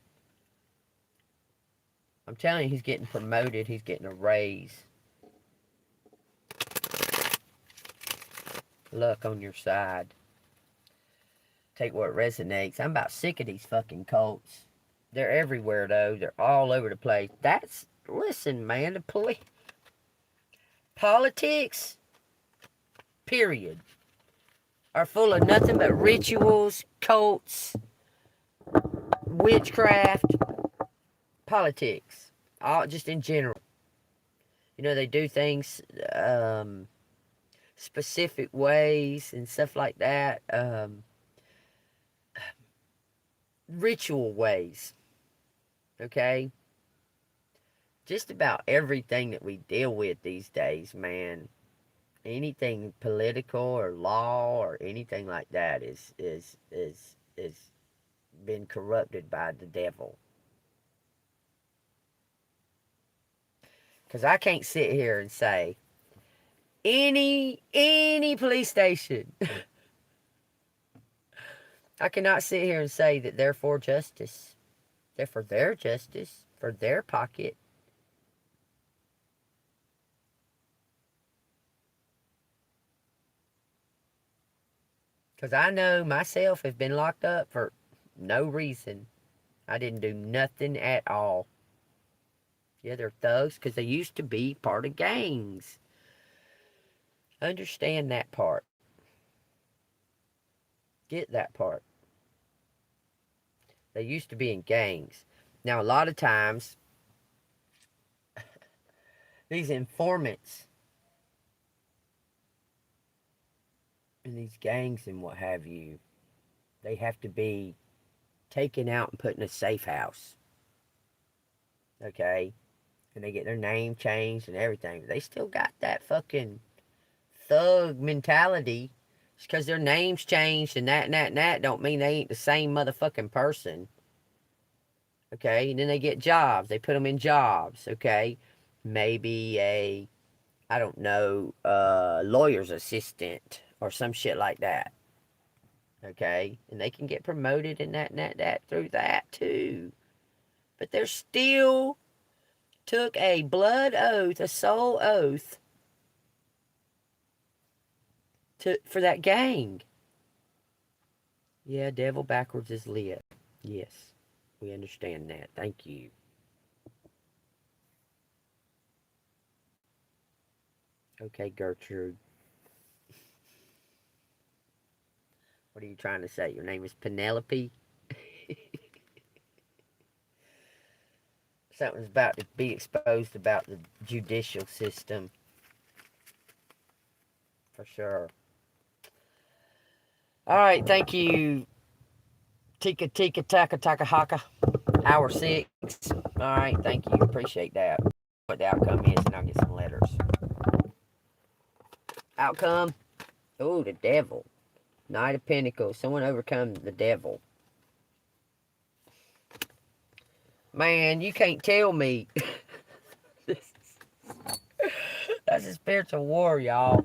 I'm telling you, he's getting promoted. He's getting a raise. Luck on your side. Take what resonates. I'm about sick of these fucking cults. They're everywhere, though. They're all over the place. Listen, man, the politics, period, are full of nothing but rituals, cults, witchcraft, politics, all just in general. You know, they do things specific ways and stuff like that, ritual ways, okay? Just about everything that we deal with these days, man, anything political or law or anything like that is been corrupted by the devil. Because I can't sit here and say any police station I cannot sit here and say that they're for justice. They're for their justice, for their pocket. Because I know myself have been locked up for No reason. I didn't do nothing at all. Yeah, they're thugs because they used to be part of gangs. Understand that part. Get that part. They used to be in gangs. Now, a lot of times, these informants in these gangs and what have you, they have to be taken out and put in a safe house. Okay? And they get their name changed and everything. They still got that fucking thug mentality. Just because their name's changed and that don't mean they ain't the same motherfucking person. Okay? And then they get jobs. They put them in jobs. Okay? Maybe a, I don't know, lawyer's assistant or some shit like that. Okay? And they can get promoted and that through that too. But they're still took a blood oath, a soul oath, for that gang. Yeah, devil backwards is lit. Yes, we understand that. Thank you. Okay, Gertrude. What are you trying to say? Your name is Penelope? Something's about to be exposed about the judicial system. For sure. Alright, thank you. Tika tika taka taka haka. Hour 6. Alright, thank you. Appreciate that. What the outcome is, and I'll get some letters. Outcome? Oh, the devil. Knight of Pentacles. Someone overcome the devil. Man, you can't tell me. That's a spiritual war, y'all.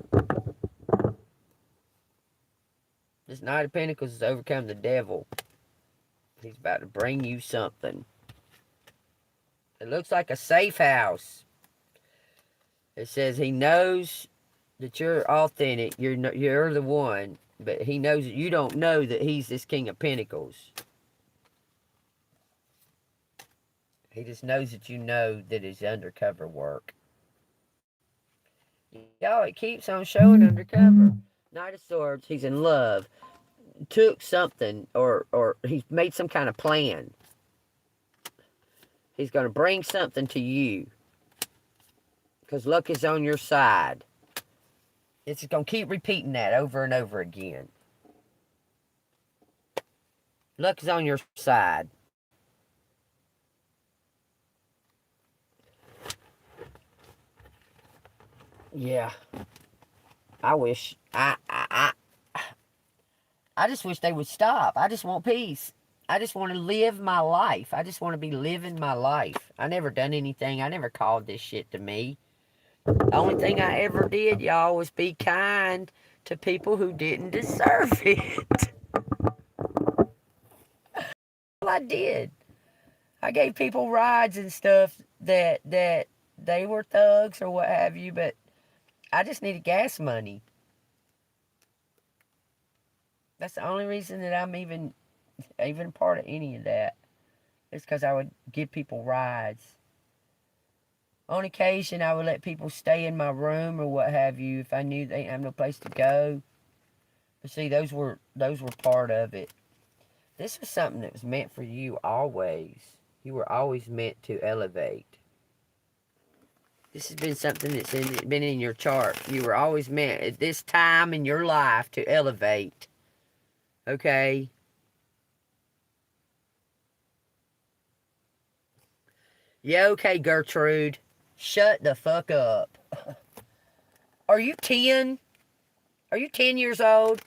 This Knight of Pentacles has overcome the devil. He's about to bring you something. It looks like a safe house. It says he knows that you're authentic. You're the one. But he knows that you don't know that he's this King of Pentacles. He just knows that you know that it's undercover work. Y'all, it keeps on showing undercover. Knight of Swords, he's in love. Took something, or he's made some kind of plan. He's going to bring something to you. Because luck is on your side. It's going to keep repeating that over and over again. Luck is on your side. Yeah. I wish. I just wish they would stop. I just want peace. I just want to live my life. I just want to be living my life. I never done anything. I never called this shit to me. The only thing I ever did, y'all, was be kind to people who didn't deserve it. All I did. I gave people rides and stuff that they were thugs or what have you, but I just needed gas money. That's the only reason that I'm even part of any of that. It's because I would give people rides. On occasion, I would let people stay in my room or what have you if I knew they didn't have no place to go. But see, those were part of it. This was something that was meant for you always. You were always meant to elevate. This has been something that's been in your chart. You were always meant at this time in your life to elevate. Okay? Yeah, okay, Gertrude. Shut the fuck up. Are you 10? Are you 10 years old?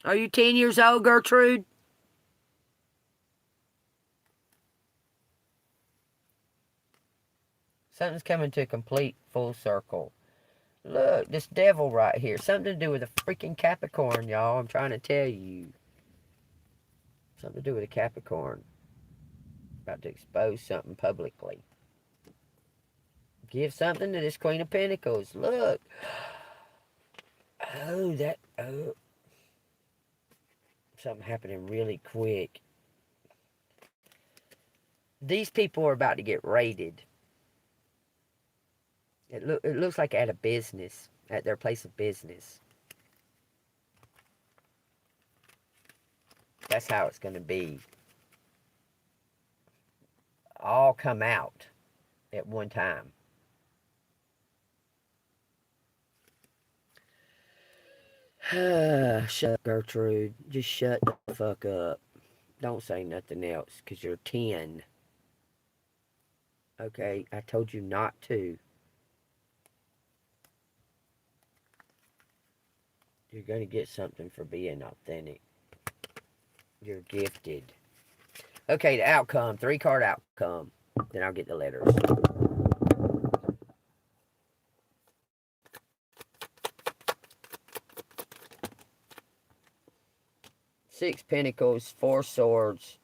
Are you 10 years old, Gertrude? Something's coming to a complete full circle. Look, this devil right here. Something to do with a freaking Capricorn, y'all. I'm trying to tell you. Something to do with a Capricorn. About to expose something publicly. Give something to this Queen of Pentacles. Look. Oh, something happening really quick. These people are about to get raided. It looks like at a business, at their place of business. That's how it's going to be. All come out at one time. Shut up, Gertrude. Just shut the fuck up. Don't say nothing else, because you're 10. Okay, I told you not to. You're going to get something for being authentic. You're gifted. Okay, the outcome. 3-card outcome. Then I'll get the letters. Six Pentacles, 4 Swords.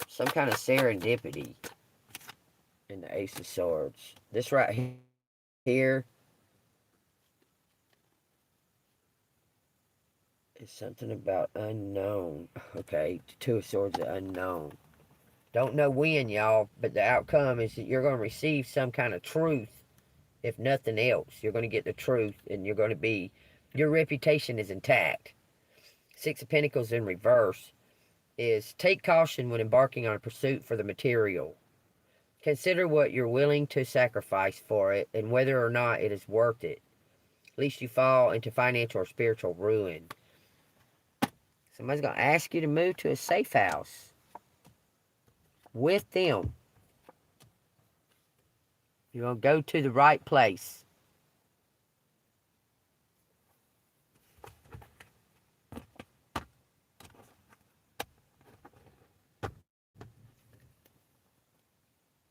Some kind of serendipity. And the Ace of Swords. This right here is something about unknown. Okay, the 2 of Swords are unknown. Don't know when, y'all, but the outcome is that you're going to receive some kind of truth. If nothing else, you're going to get the truth, and you're going to be, your reputation is intact. 6 of Pentacles in reverse is take caution when embarking on a pursuit for the material. Consider what you're willing to sacrifice for it and whether or not it is worth it. Lest you fall into financial or spiritual ruin. Somebody's going to ask you to move to a safe house with them. You're going to go to the right place.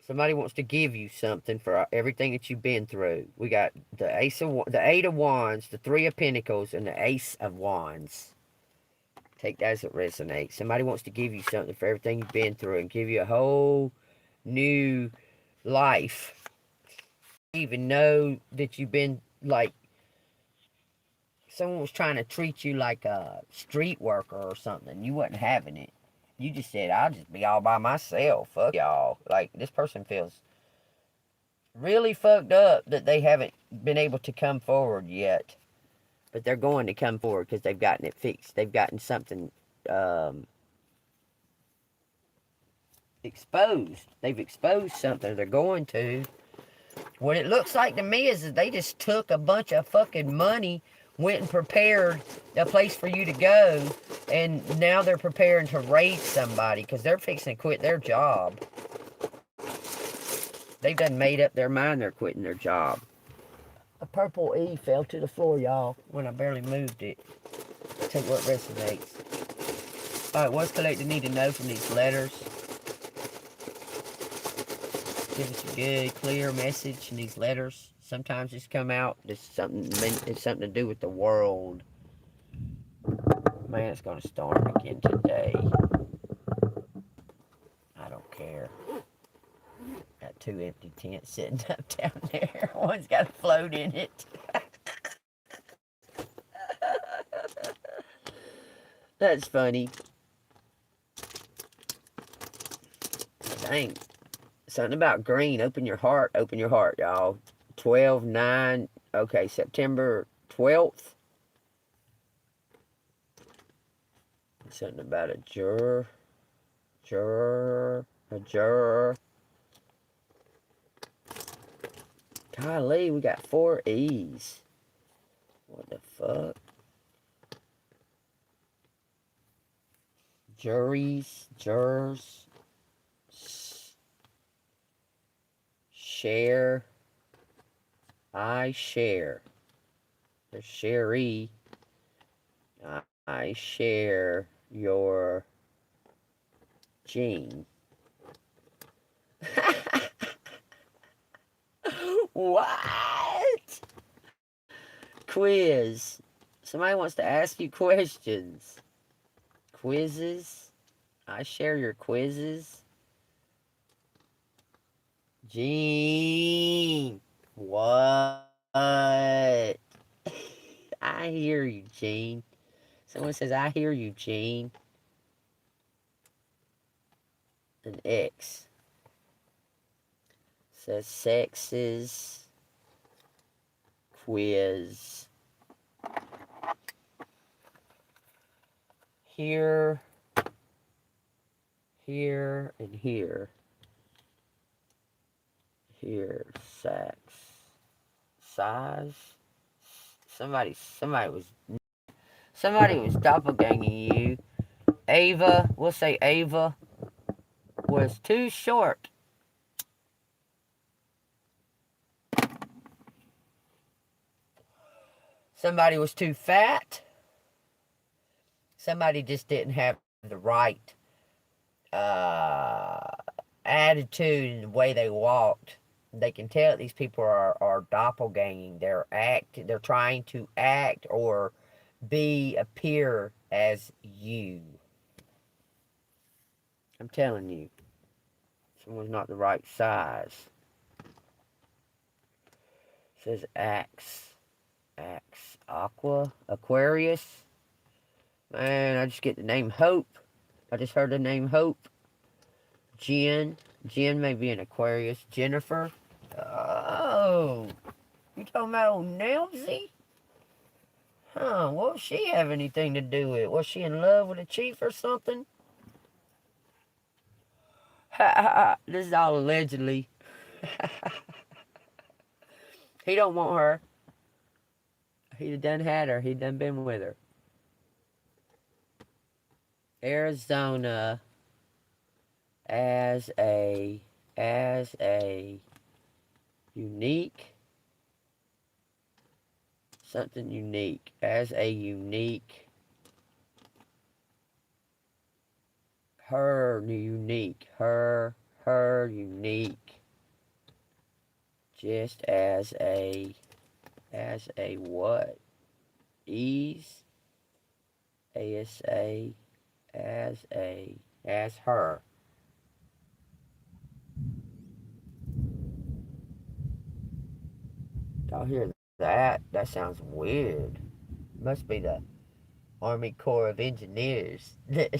Somebody wants to give you something for everything that you've been through. We got the 8 of Wands, the 3 of Pentacles, and the Ace of Wands. Take that as it resonates. Somebody wants to give you something for everything you've been through and give you a whole new life. Even know that you've been, like, someone was trying to treat you like a street worker or something. You wasn't having it. You just said, I'll just be all by myself. Fuck y'all. Like, this person feels really fucked up that they haven't been able to come forward yet. But they're going to come forward because they've gotten it fixed. They've gotten something exposed. They've exposed something. They're going to. What it looks like to me is that they just took a bunch of fucking money, went and prepared a place for you to go, and now they're preparing to raid somebody because they're fixing to quit their job. They've done made up their mind they're quitting their job. A purple E fell to the floor, y'all, when I barely moved it. Take what resonates. Alright, what's collective need to know from these letters? Give us a good, clear message in these letters. Sometimes it's come out, it's something to do with the world. Man, it's going to storm again today. I don't care. Got 2 empty tents sitting up down there. One's got a float in it. That's funny. Dang. Something about green. Open your heart, y'all. 12/9. Okay, September 12th. Something about a juror. A juror. Golly, we got 4 E's. What the fuck? Juries, jurors. Share. I share. There's Sherry. I share your gene. What? Quiz. Somebody wants to ask you questions. Quizzes. I share your quizzes. Gene. What? I hear you, Gene. Someone says, I hear you, Gene. An X. Says sexes. Quiz. Here. Here and here. Here. Sex. Size. Somebody was doppelganging you. Ava, we'll say Ava, was too short. Somebody was too fat. Somebody just didn't have the right uh, attitude and the way they walked. They can tell that these people are doppelganging. They're trying to act or appear as you. I'm telling you, someone's not the right size. It says Axe. Aqua. Aquarius. Man, I just get the name Hope. I just heard the name Hope. Jen. Jen may be an Aquarius. Jennifer. Oh. You talking about old Nelsie? Huh, what does she have anything to do with it? Was she in love with a chief or something? Ha ha ha. This is all allegedly. He don't want her. He done had her. He done been with her. Arizona as a unique, something unique, as a unique, her unique, just as a what? Ease, ASA, as her. Y'all hear that? That sounds weird. Must be the Army Corps of Engineers that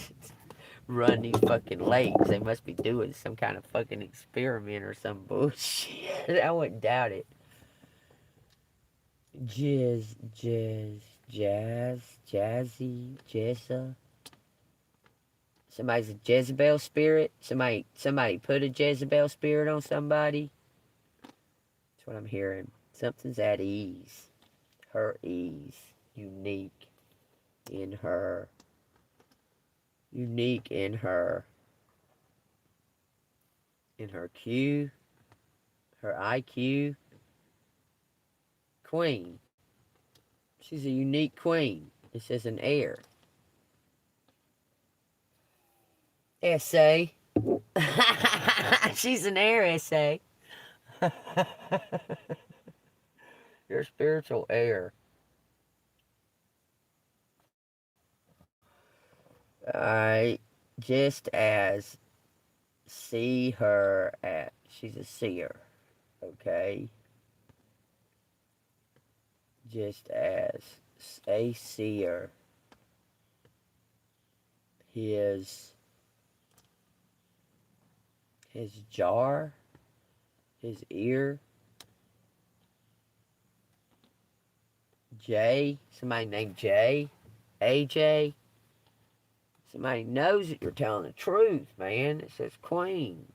run these fucking lakes. They must be doing some kind of fucking experiment or some bullshit. I wouldn't doubt it. Jazzy, Jezza. Somebody's a Jezebel spirit. Somebody put a Jezebel spirit on somebody. That's what I'm hearing. Something's at ease. Her ease. Unique in her. Unique in her. In her Q. Her IQ. Queen. She's a unique queen. It says an heir. SA. She's an heir, SA. Your spiritual heir. Alright. Just as see her at. She's a seer. Okay. Just as a seer. His jar. His ear. Jay. Somebody named Jay. AJ. Somebody knows that you're telling the truth, man. It says queen.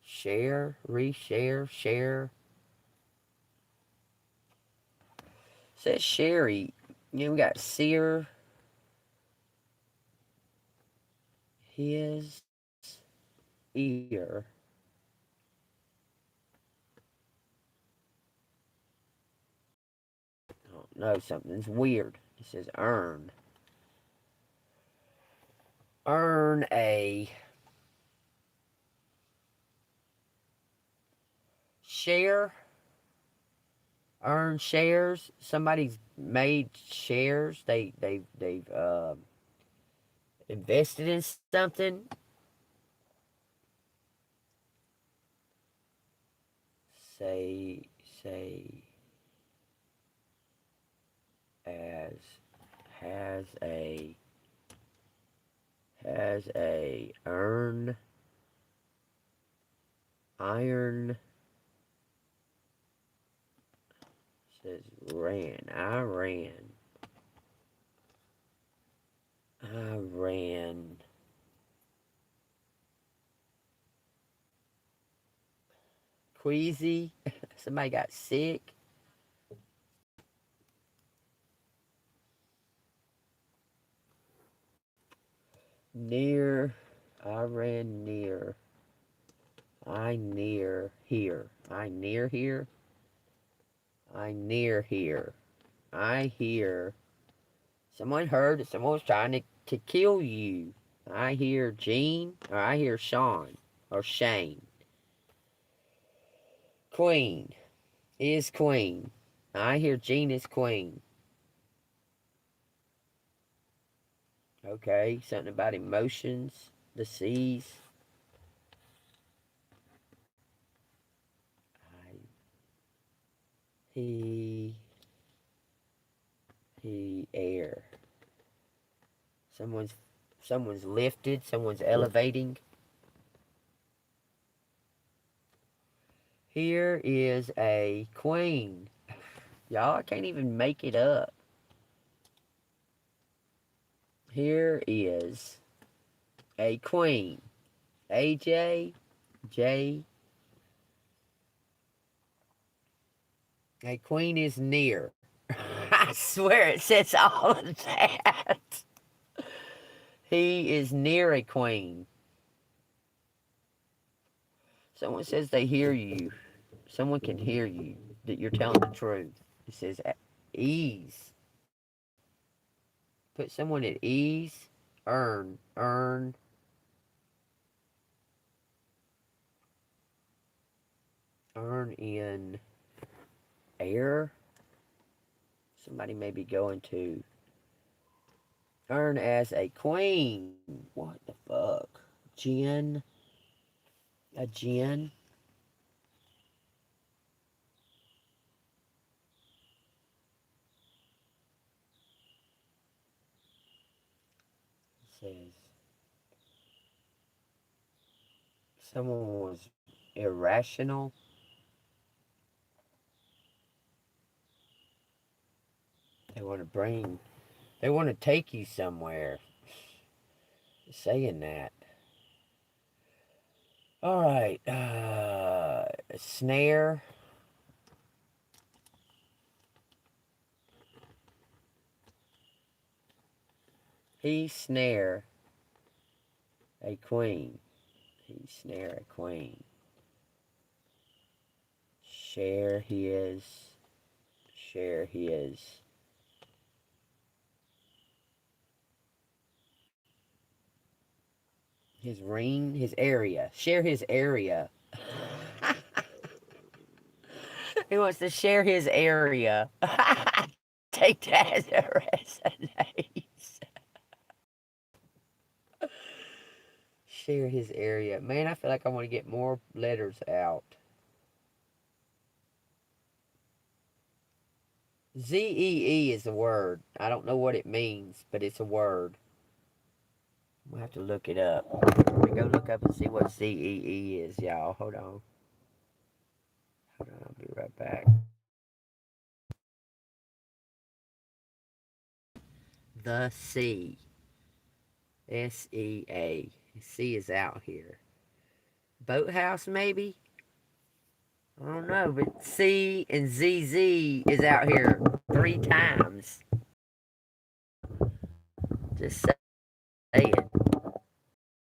Share. Share. It says Sherry. You know, we got seer. His ear. I don't know, something's weird. It says earn. Earn a share. Earn shares. Somebody's made shares. They've invested in something. Say as has a iron says I ran queasy. Somebody got sick. Near. I ran near. I near here. I near here. I near here. I hear. Someone heard that someone was trying to kill you. I hear Gene, or I hear Sean, or Shane. Queen is queen. I hear Gene is queen. Okay, something about emotions, the seas. I, he, air. Someone's, someone's lifted. Someone's elevating. Here is a queen. Y'all, I can't even make it up. Here is a queen. AJ, J. A queen is near. I swear it says all of that. He is near a queen. Someone says they hear you. Someone can hear you, that you're telling the truth. It says ease. Put someone at ease. Earn in air. Somebody may be going to earn as a queen. What the fuck? Gin. A gin. It says someone was irrational. They want to bring, they want to take you somewhere. Saying that. All right. Snare. He snare a queen. He snare a queen. Share his. Share his. His ring. His area. Share his area. He wants to share his area. Take that as a resonate. Share his area. Man, I feel like I want to get more letters out. ZEE is a word. I don't know what it means, but it's a word. We'll have to look it up. Let me go look up and see what ZEE is, y'all. Hold on. Hold on, I'll be right back. The sea. SEA. Sea is out here. Boathouse, maybe? I don't know, but C and ZZ is out here 3 times. Just say it.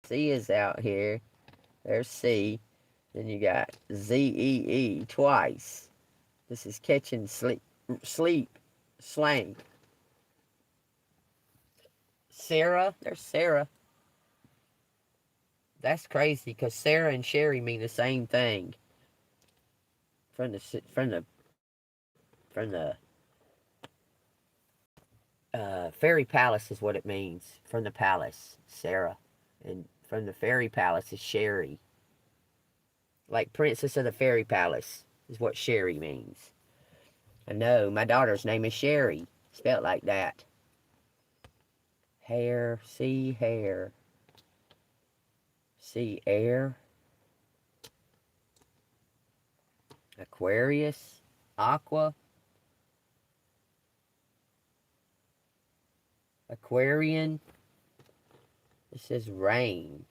C is out here. There's C. Then you got ZEE twice. This is catching sleep, slang. Sarah, there's Sarah. That's crazy because Sarah and Sherry mean the same thing. From the fairy palace is what it means. From the palace, Sarah. And from the fairy palace is Sherry. Like princess of the fairy palace is what Sherry means. I know, my daughter's name is Sherry. Spelled like that. Hair, sea, hair. Sea, air. Aquarius, aqua. Aquarian. It says rain.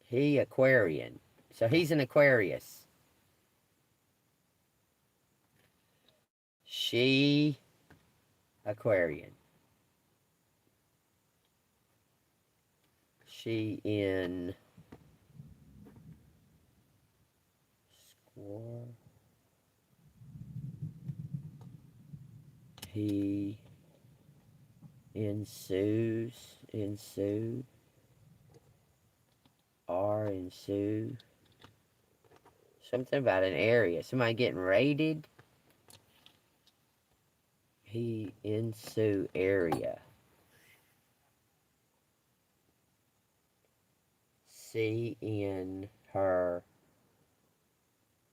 He Aquarian. So he's an Aquarius. She Aquarian. She in score. He ensues. Ensue. Are ensue. Something about an area. Somebody getting raided. He ensue area. See in her.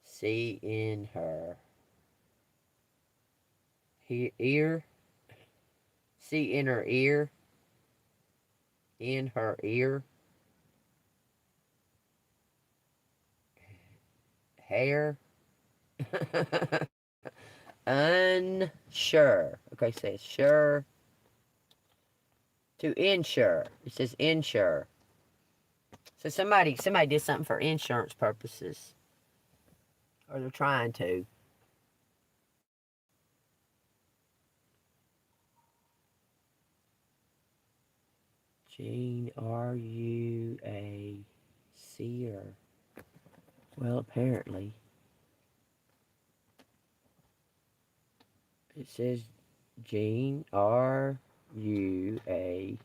See in her. Ear. See in her ear. In her ear. Hair. Unsure. Okay, say sure. To insure. It says insure. So somebody did something for insurance purposes. Or they're trying to. Jean, are you a seer? Well, apparently. It says, Jean, are you a...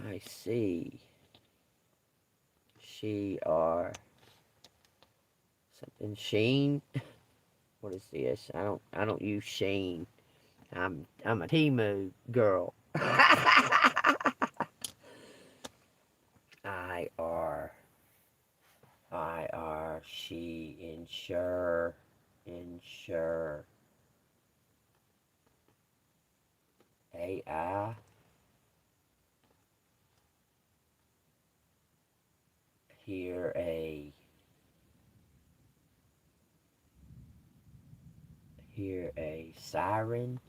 I see. She are... Something Sheen? What is this? I don't use Sheen. I'm a Temu girl. She insure AI hear a siren.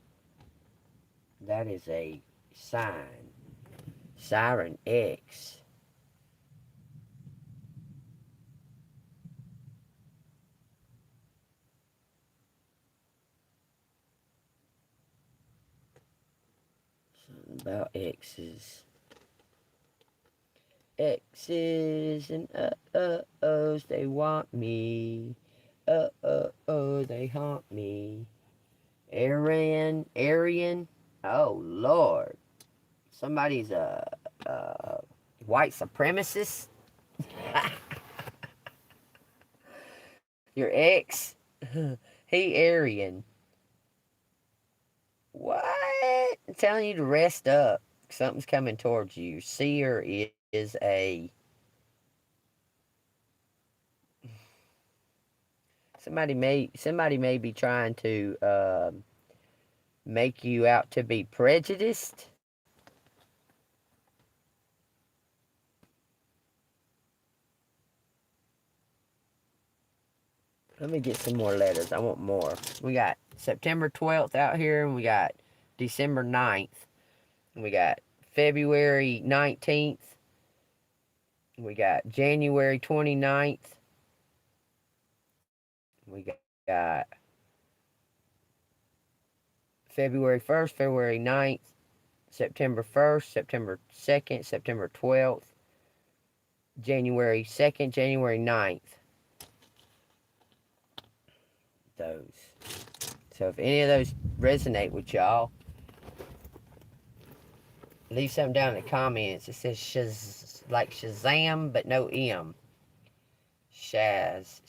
That is a sign. Siren X. Something about X's. X's and ohs, they want me. They haunt me. Aryan. Oh, Lord. Somebody's a white supremacist. Your ex. He Aryan. What? I'm telling you to rest up. Something's coming towards you. Seer is a... Somebody may be trying to make you out to be prejudiced. Let me get some more letters. I want more. We got September 12th out here, and we got December 9th. And we got February 19th. We got January 29th. We got February 1st, February 9th, September 1st, September 2nd, September 12th, January 2nd, January 9th. Those. So if any of those resonate with y'all, leave something down in the comments. It says like Shazam, but no M. Shaz.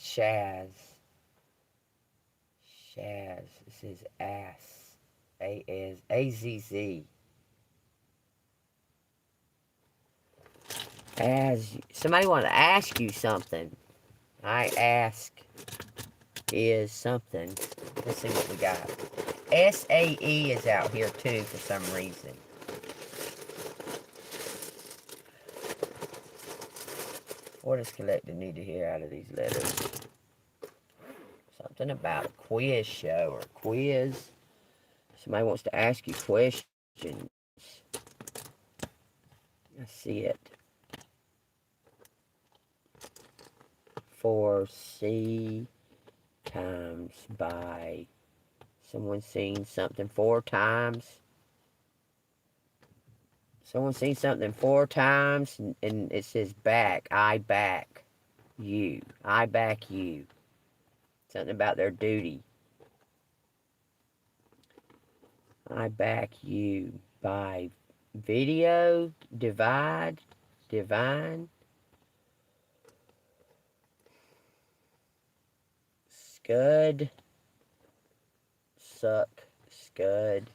This is ass. A-Z-Z. As somebody want to ask you something. I ask is something. Let's see what we got. S-A-E is out here too for some reason. What does collective need to hear out of these letters? Something about a quiz show or quiz. Somebody wants to ask you questions. I see it. Foresee times by. Someone seen something 4 times. Someone seen something 4 times and it says back. I back you. I back you. Something about their duty. I back you by video, divine, scud, suck, scud.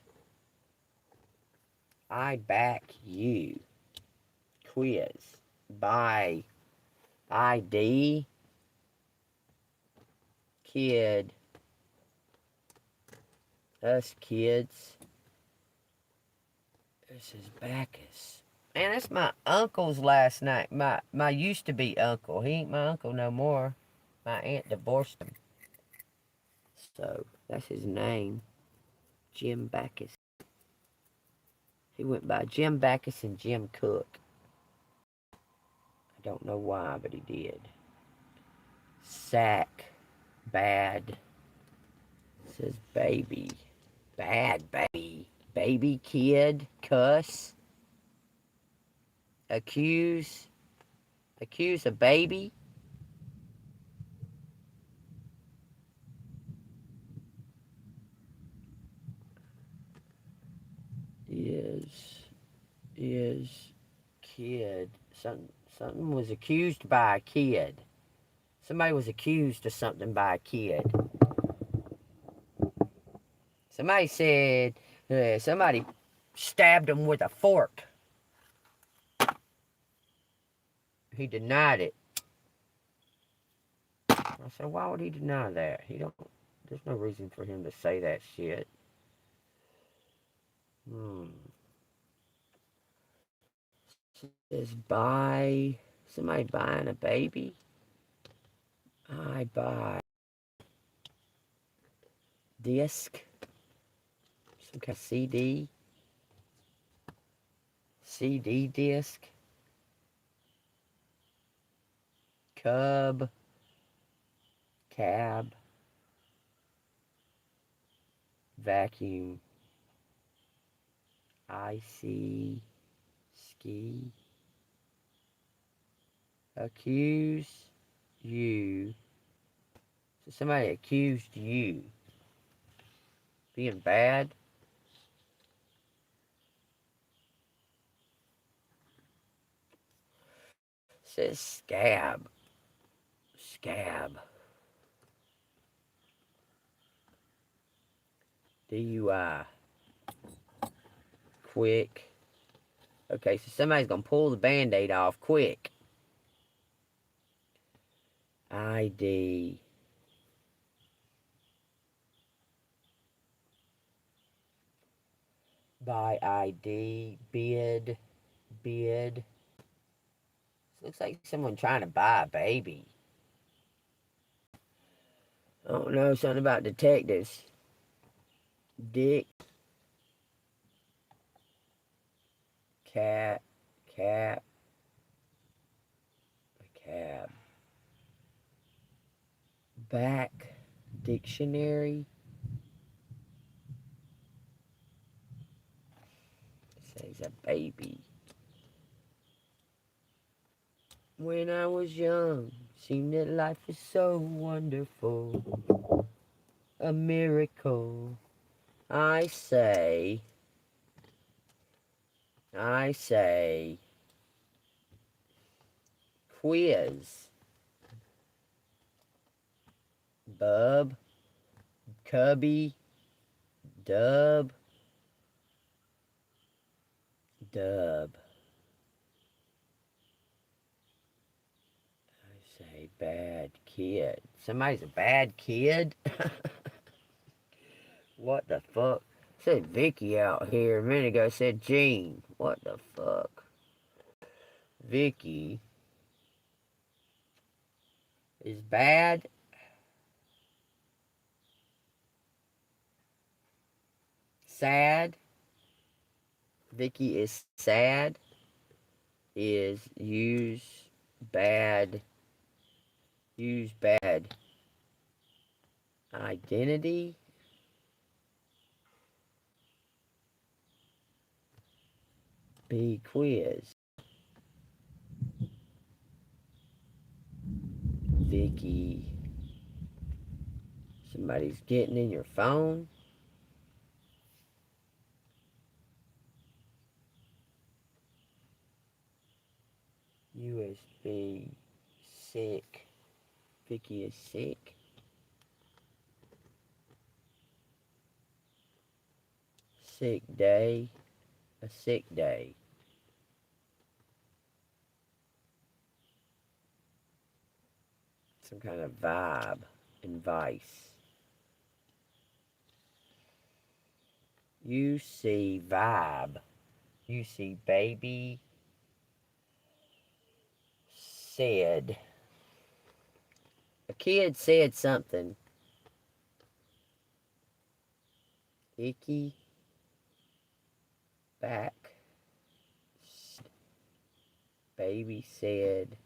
I back you. Quiz. By ID. Kid. Us kids. This is Bacchus. Man, that's my uncle's last night. My used to be uncle. He ain't my uncle no more. My aunt divorced him. So, that's his name. Jim Bacchus. He went by Jim Bacchus and Jim Cook. I don't know why, but he did. Sack. Bad. It says baby. Bad baby. Baby kid. Cuss. Accuse a baby. Is kid. Something was accused by a kid. Somebody was accused of something by a kid. Somebody said somebody stabbed him with a fork. He denied it. I said, why would he deny that? There's no reason for him to say that shit. Says somebody buying a baby. I buy disc. Some kind of CD disc. Cab. Vacuum. Icy. Ski. Accuse you. So somebody accused you. Being bad. Says scab. DUI. Quick. Okay, so somebody's gonna pull the band-aid off quick. ID. By ID. Bid. Looks like someone trying to buy a baby. I don't know, something about detectives. Dick. Cat. A cab. Back. Dictionary. It says a baby. When I was young, seemed that life is so wonderful. A miracle. I say, quiz. Bub, Cubby, Dub, Dub. I say bad kid. Somebody's a bad kid? What the fuck? Said Vicky out here a minute ago. Said Jean. What the fuck? Vicky is bad. Sad. Vicky is sad. Is bad. Use bad identity. B quiz. Vicky. Somebody's getting in your phone. USB. Sick. Vicky is sick. Sick day. A sick day. Some kind of vibe and vice. You see vibe. You see baby said. A kid said something. Icky. Back. Baby said.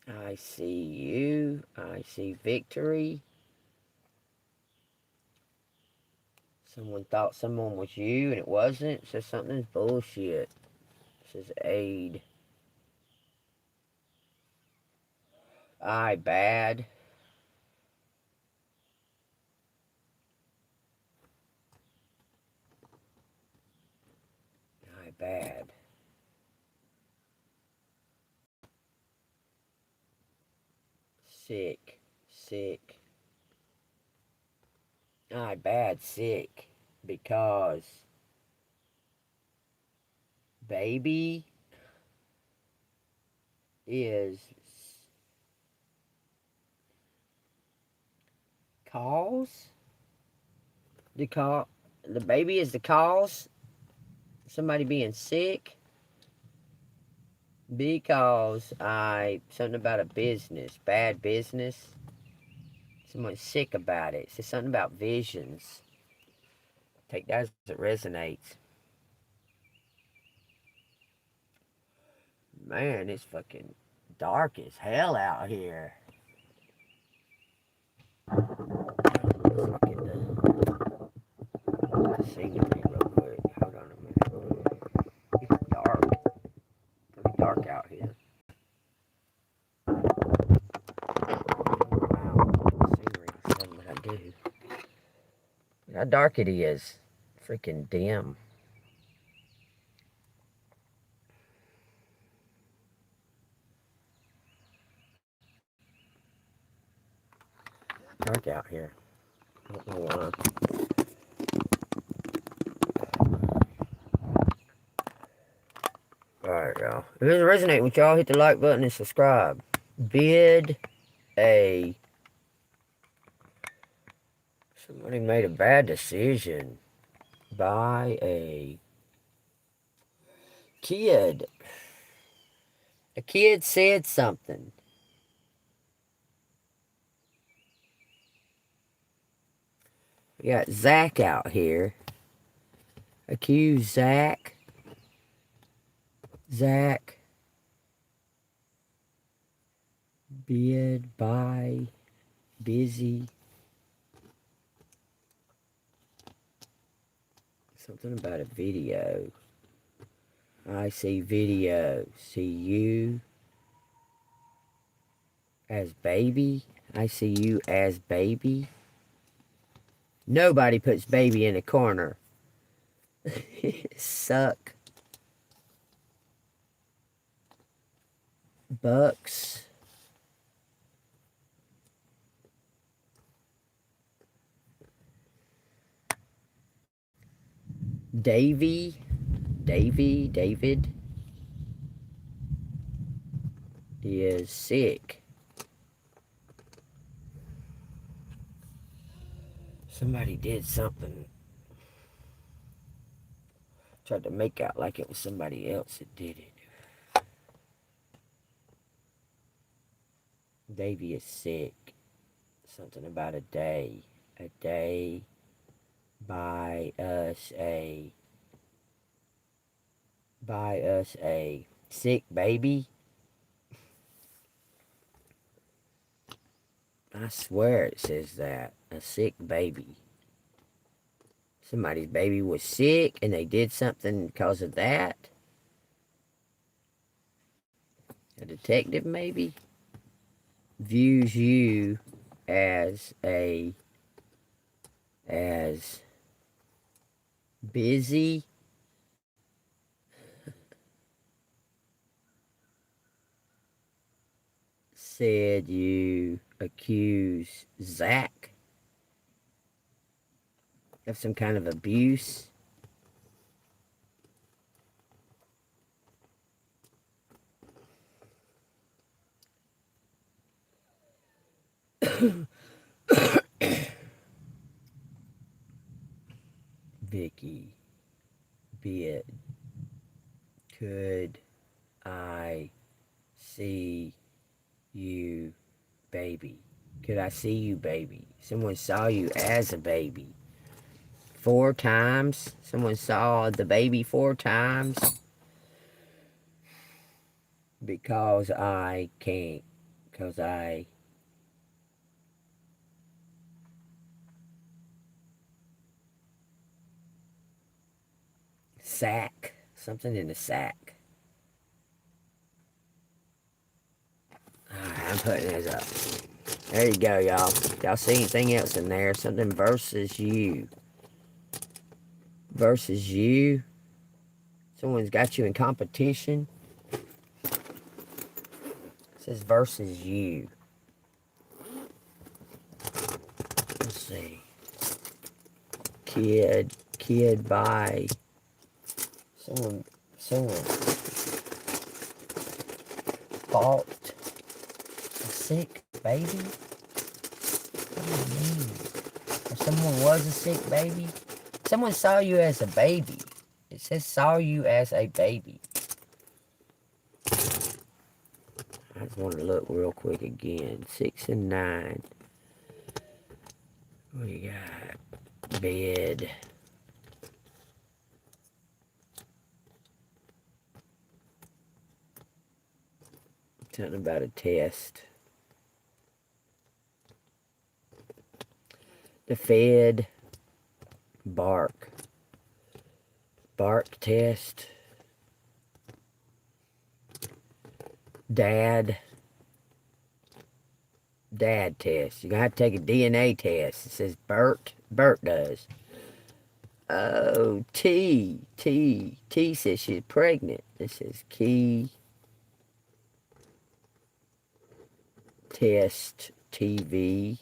I see you. I see victory. Someone thought someone was you and it wasn't. It says something's bullshit. It says aid. I bad. I bad. Sick. Sick. I bad sick. Because baby is cause. The baby is the cause. Somebody being sick. Because something about a business, bad business. Someone's sick about it. It says something about visions. Take that as it resonates. Man, it's fucking dark as hell out here. Fucking scenery real quick. Hold on a minute. It's dark. Pretty dark out here. Wow, scenery is something that I do. How dark it is. Freaking dim. Dark out here. I don't know why. Alright, y'all. If it doesn't resonate with y'all, hit the like button and subscribe. Somebody made a bad decision by a kid. A kid said something. We got Zach out here. Accused Zach. Zach. Bid, by, busy. Something about a video. I see video. See you as baby. I see you as baby. Nobody puts baby in a corner. Suck. Bucks. David is sick. Somebody did something. Tried to make out like it was somebody else that did it. Davy is sick. Something about a day. A day buy us a sick baby. I swear it says that. A sick baby. Somebody's baby was sick and they did something because of that. A detective maybe views you as busy. Said you accuse Zach of some kind of abuse. Vicky bid. Could I see you, baby? Could I see you, baby? Someone saw you as a baby 4 times. Someone saw the baby 4 times. Because I can't. Because I sack. Something in the sack. Alright, I'm putting this up. There you go, y'all. Y'all see anything else in there? Something versus you. Versus you. Someone's got you in competition. It says versus you. Let's see. Kid by someone bought a sick baby. What do you mean? Or someone was a sick baby? Someone saw you as a baby. It says saw you as a baby. I just want to look real quick again. 6 and 9. We got bed. Something about a test. The Fed. Bark test. Dad test. You're gonna have to take a DNA test. It says Bert does. Oh, T says she's pregnant. It says key test TV.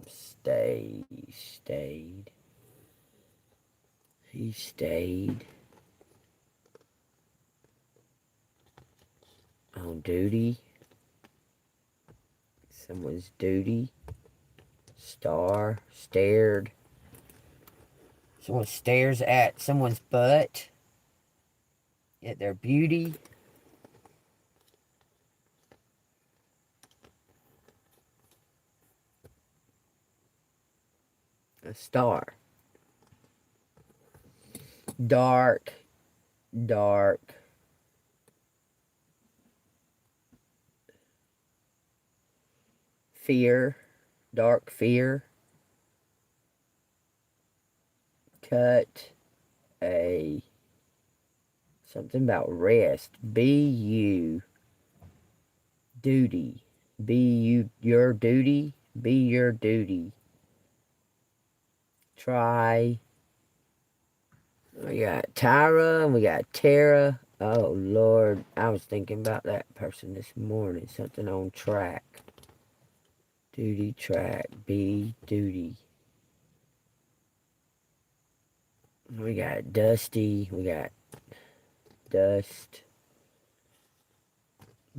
Stayed. He stayed on duty. Someone's duty. Stared. Someone stares at someone's butt. At their beauty. A star. Dark. Fear. Dark fear. Cut a something about rest. Be duty. Your duty. Be your duty. Try. We got Tyra and we got Tara. Oh Lord, I was thinking about that person this morning. Something on track. Duty track. B, duty. We got dusty. We got dust.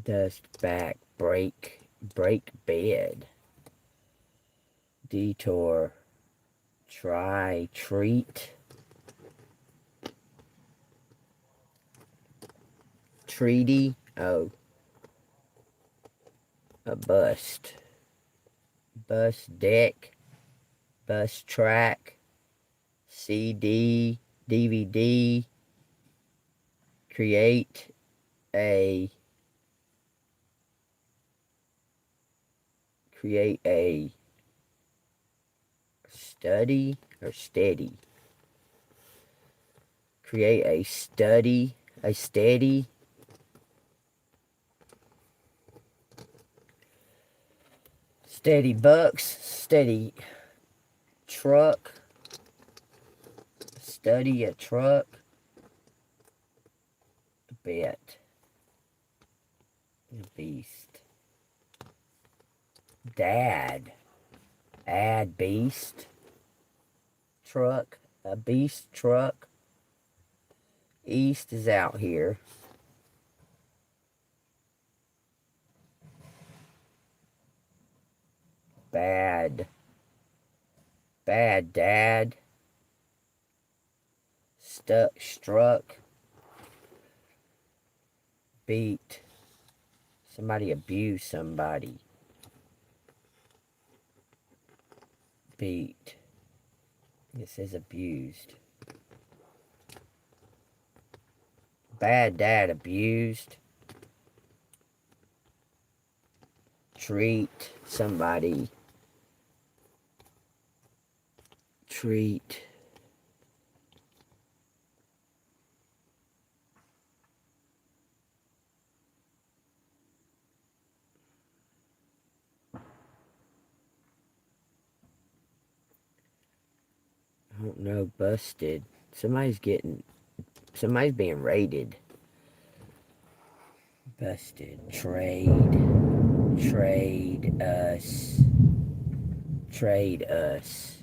Dust back. Break. Break bed. Detour. Try. Treat. Treaty. Oh. A bust. Bus deck. Bus track. CD. DVD. Create a study or steady. Create a study, a steady. Steady bucks, steady truck. Study a truck. Bet. Beast. Dad. Add beast. Truck. A beast truck. East is out here. Bad. Bad dad. Struck. Beat. Somebody abused somebody. Beat. It says abused. Bad dad abused. Treat somebody. Treat. I don't know, busted. Somebody's being raided. Busted. Trade us. Trade us.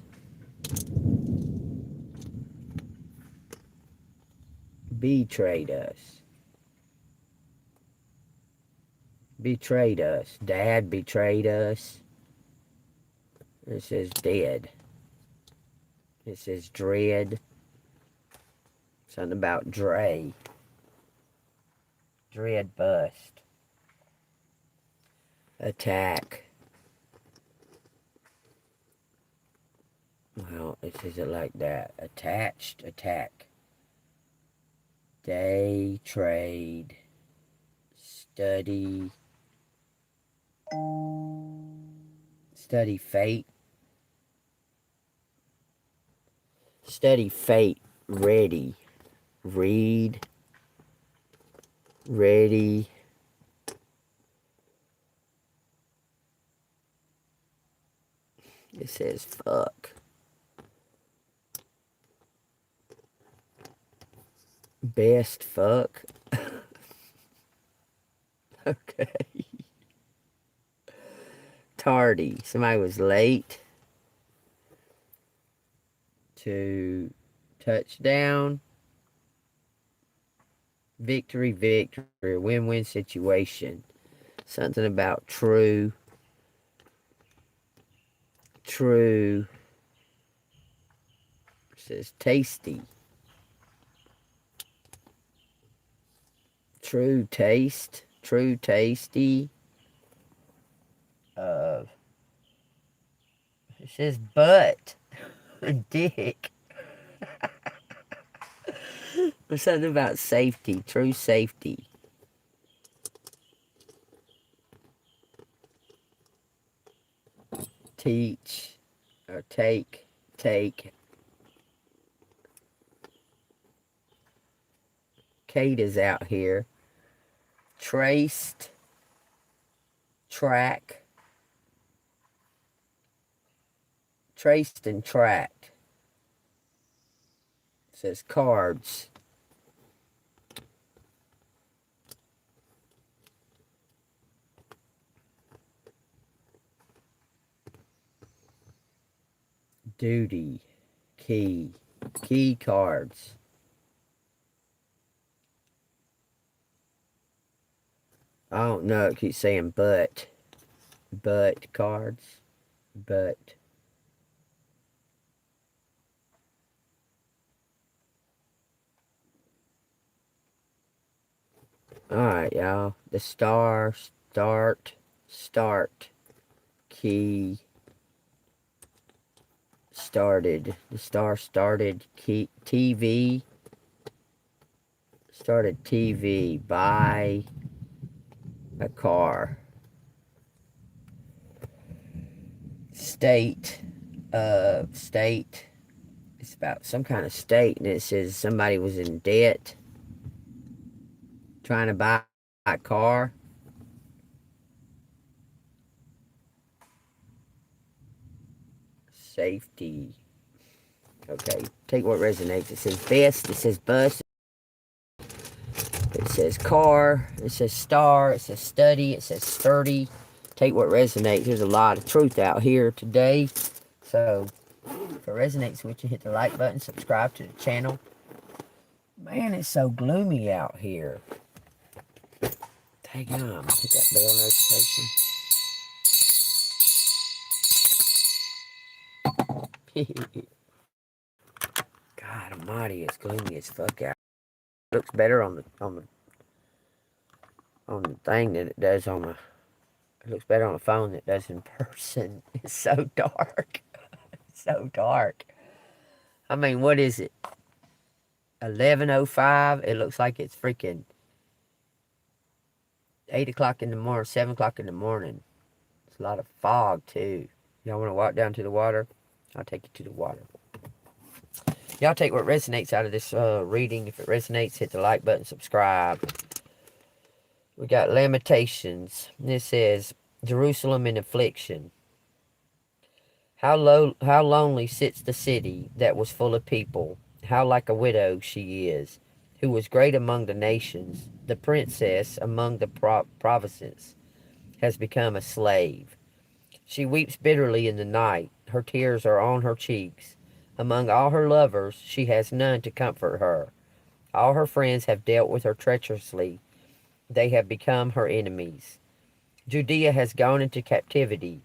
Betrayed us. Betrayed us. Dad betrayed us. It says dead. It says dread. Something about Dre. Dread bust. Attack. Well, it says it like that. Attached. Attack. Day. Trade. Study. Study fate. Study fate. Ready. Read. Ready. It says fuck. Best fuck. Okay. Tardy. Somebody was late to touchdown. Victory, victory. Win-win situation. Something about true. True. It says tasty. True taste. True tasty. It says butt. Dick. There's something about safety. True safety. Teach. Or take. Take. Kate is out here. Traced. Track. Traced and tracked. It says cards. duty, key cards. I don't know, it keeps saying but cards, but. Alright, y'all. The star, start, key, started. The star started, key, TV, started TV, buy a car. State, state. It's about some kind of state, and it says somebody was in debt trying to buy a car. Safety. Okay, take what resonates. It says best, it says bus, it says car, it says star, it says study, it says sturdy. Take what resonates. There's a lot of truth out here today. So, if it resonates with you, hit the like button, subscribe to the channel. Man, it's so gloomy out here. Dang on, hit that bell notification. God almighty, it's gloomy as fuck out. It looks better on the thing than it does on the. It looks better on the phone than it does in person. It's so dark. It's so dark. I mean, what is it? 11:05. It looks like it's freaking 8 o'clock in the morning, 7 o'clock in the morning. It's a lot of fog too. Y'all want to walk down to the water? I'll take you to the water. Y'all take what resonates out of this reading. If it resonates, hit the like button, subscribe. We got Lamentations. This says, Jerusalem in affliction. How lonely sits the city that was full of people. How like a widow she is, who was great among the nations. The princess among the provinces has become a slave. She weeps bitterly in the night. Her tears are on her cheeks. Among all her lovers, she has none to comfort her. All her friends have dealt with her treacherously. They have become her enemies. Judea has gone into captivity,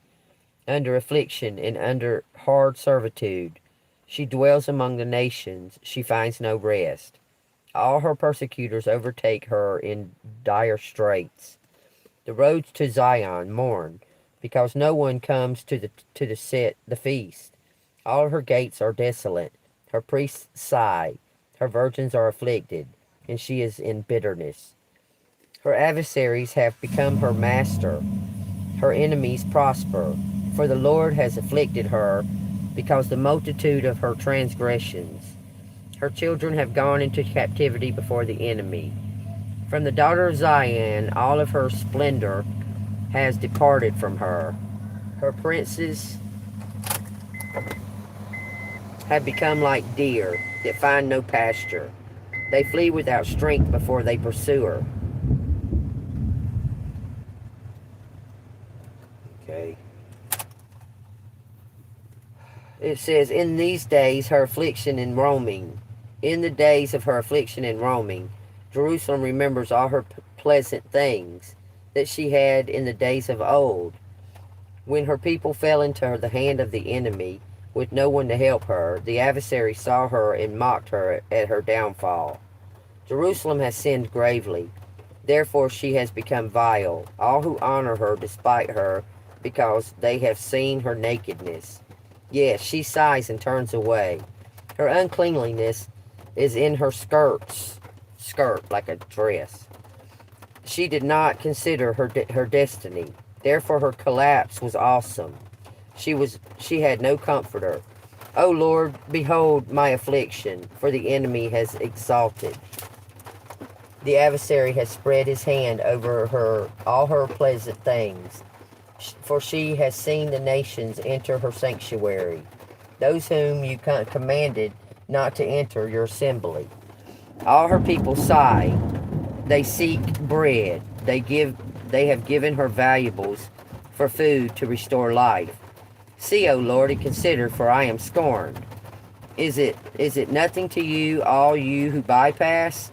under affliction and under hard servitude. She dwells among the nations. She finds no rest. All her persecutors overtake her in dire straits. The roads to Zion mourn, because no one comes to the feast. All her gates are desolate. Her priests sigh. Her virgins are afflicted, and she is in bitterness. Her adversaries have become her master. Her enemies prosper, for the Lord has afflicted her because the multitude of her transgressions. Her children have gone into captivity before the enemy. From the daughter of Zion, all of her splendor has departed from her. Her princes have become like deer that find no pasture. They flee without strength before they pursue her. Okay. It says, in these days her affliction and roaming. In the days of her affliction and roaming, Jerusalem remembers all her pleasant things that she had in the days of old, when her people fell into the hand of the enemy, with no one to help her. The adversary saw her and mocked her at her downfall. Jerusalem has sinned gravely. Therefore she has become vile. All who honor her despite her, because they have seen her nakedness. Yes, she sighs and turns away. Her uncleanliness is in her skirt, like a dress. She did not consider her destiny. Therefore her collapse was awesome. She had no comforter. O Lord, behold my affliction, for the enemy has exalted. The adversary has spread his hand over her, all her pleasant things. For she has seen the nations enter her sanctuary, those whom you commanded not to enter your assembly. All her people sigh. They seek bread. They have given her valuables for food to restore life. See, O Lord, and consider, for I am scorned. Is it nothing to you, all you who bypass?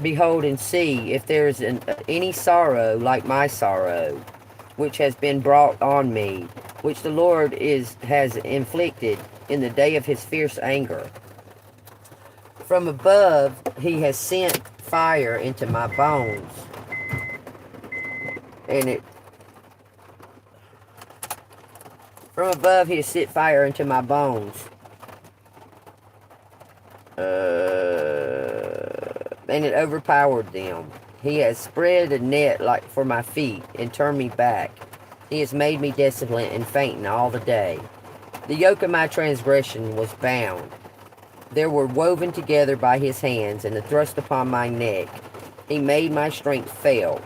Behold and see if there is any sorrow like my sorrow, which has been brought on me, which the Lord has inflicted in the day of his fierce anger. From above he has sent fire into my bones, and from above he has sent fire into my bones, and it overpowered them. He has spread a net like for my feet, and turned me back. He has made me desolate and fainting all the day. The yoke of my transgression was bound. They were woven together by his hands, and the thrust upon my neck. He made my strength fail.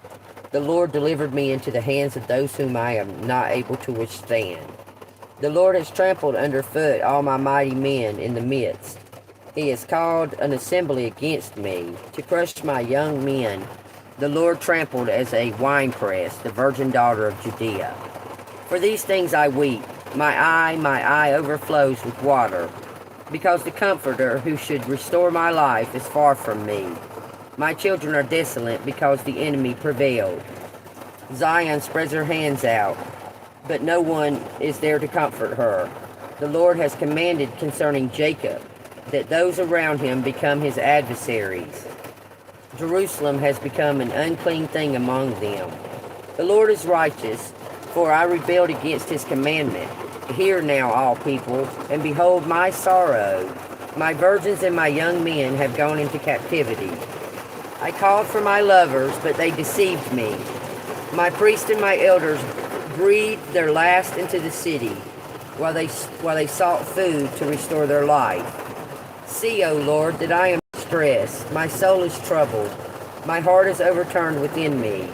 The Lord delivered me into the hands of those whom I am not able to withstand. The Lord has trampled underfoot all my mighty men in the midst. He has called an assembly against me, to crush my young men. The Lord trampled as a winepress the virgin daughter of Judea. For these things I weep. My eye overflows with water, because the Comforter who should restore my life is far from me. My children are desolate because the enemy prevailed. Zion spreads her hands out, but no one is there to comfort her. The Lord has commanded concerning Jacob, that those around him become his adversaries. Jerusalem has become an unclean thing among them. The Lord is righteous, for I rebelled against his commandment. Hear now, all people, and behold my sorrow. My virgins and my young men have gone into captivity. I called for my lovers, but they deceived me. My priests and my elders breathed their last into the city, while they sought food to restore their life. See, O Lord, that I am distressed. My soul is troubled. My heart is overturned within me,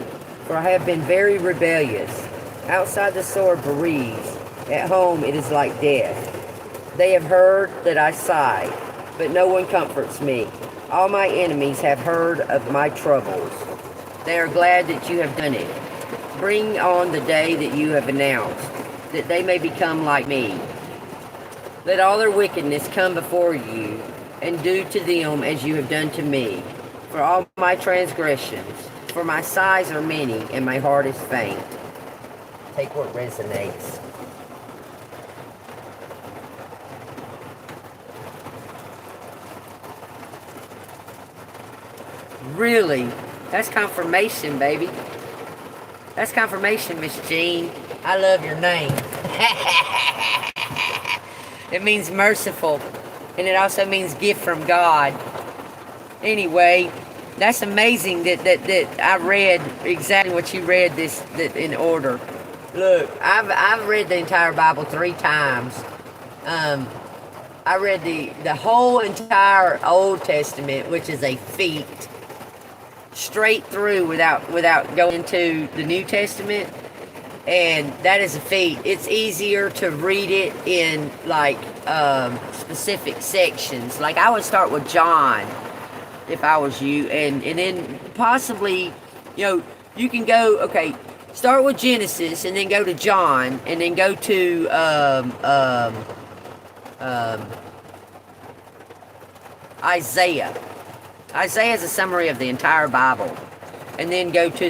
for I have been very rebellious. Outside the sword bereaves. At home it is like death. They have heard that I sigh, but no one comforts me. All my enemies have heard of my troubles. They are glad that you have done it. Bring on the day that you have announced, that they may become like me. Let all their wickedness come before you, and do to them as you have done to me. For all my transgressions, for my sighs are many, and my heart is faint. Take what resonates. Really? That's confirmation, baby. That's confirmation, Miss Jean. I love your name. It means merciful, and it also means gift from God. Anyway, that's amazing that I read exactly what you read this in order. Look, I've read the entire Bible 3 times. I read the whole entire Old Testament, which is a feat, straight through without going into the New Testament, and that is a feat. It's easier to read it in like specific sections. Like I would start with John if I was you, and then possibly, you can go, okay, start with Genesis and then go to John and then go to Isaiah. Isaiah is a summary of the entire Bible, and then go to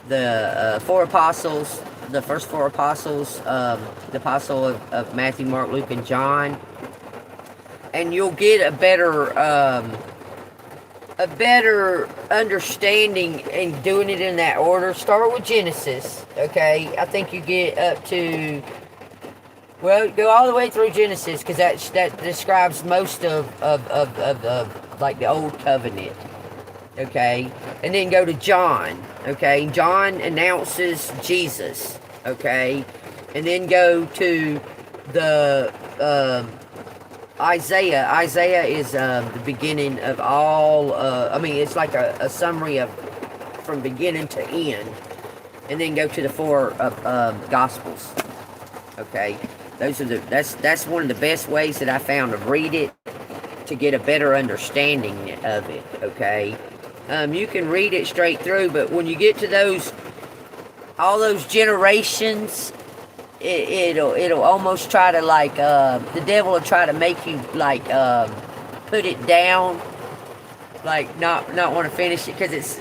the 4 apostles, the first 4 apostles, the apostle of Matthew, Mark, Luke, and John, and you'll get a better understanding in doing it in that order. Start with Genesis, okay? I think you get up to, well, go all the way through Genesis, because that describes most of like the Old Covenant, okay? And then go to John, okay? John announces Jesus, okay? And then go to the Isaiah. Isaiah is the beginning of all, it's like a summary of from beginning to end. And then go to the 4 Gospels, okay? That's one of the best ways that I found to read it, to get a better understanding of it, okay? You can read it straight through, but when you get to those all those generations, it'll almost try to like, the devil will try to make you like, put it down, like not want to finish it, because it's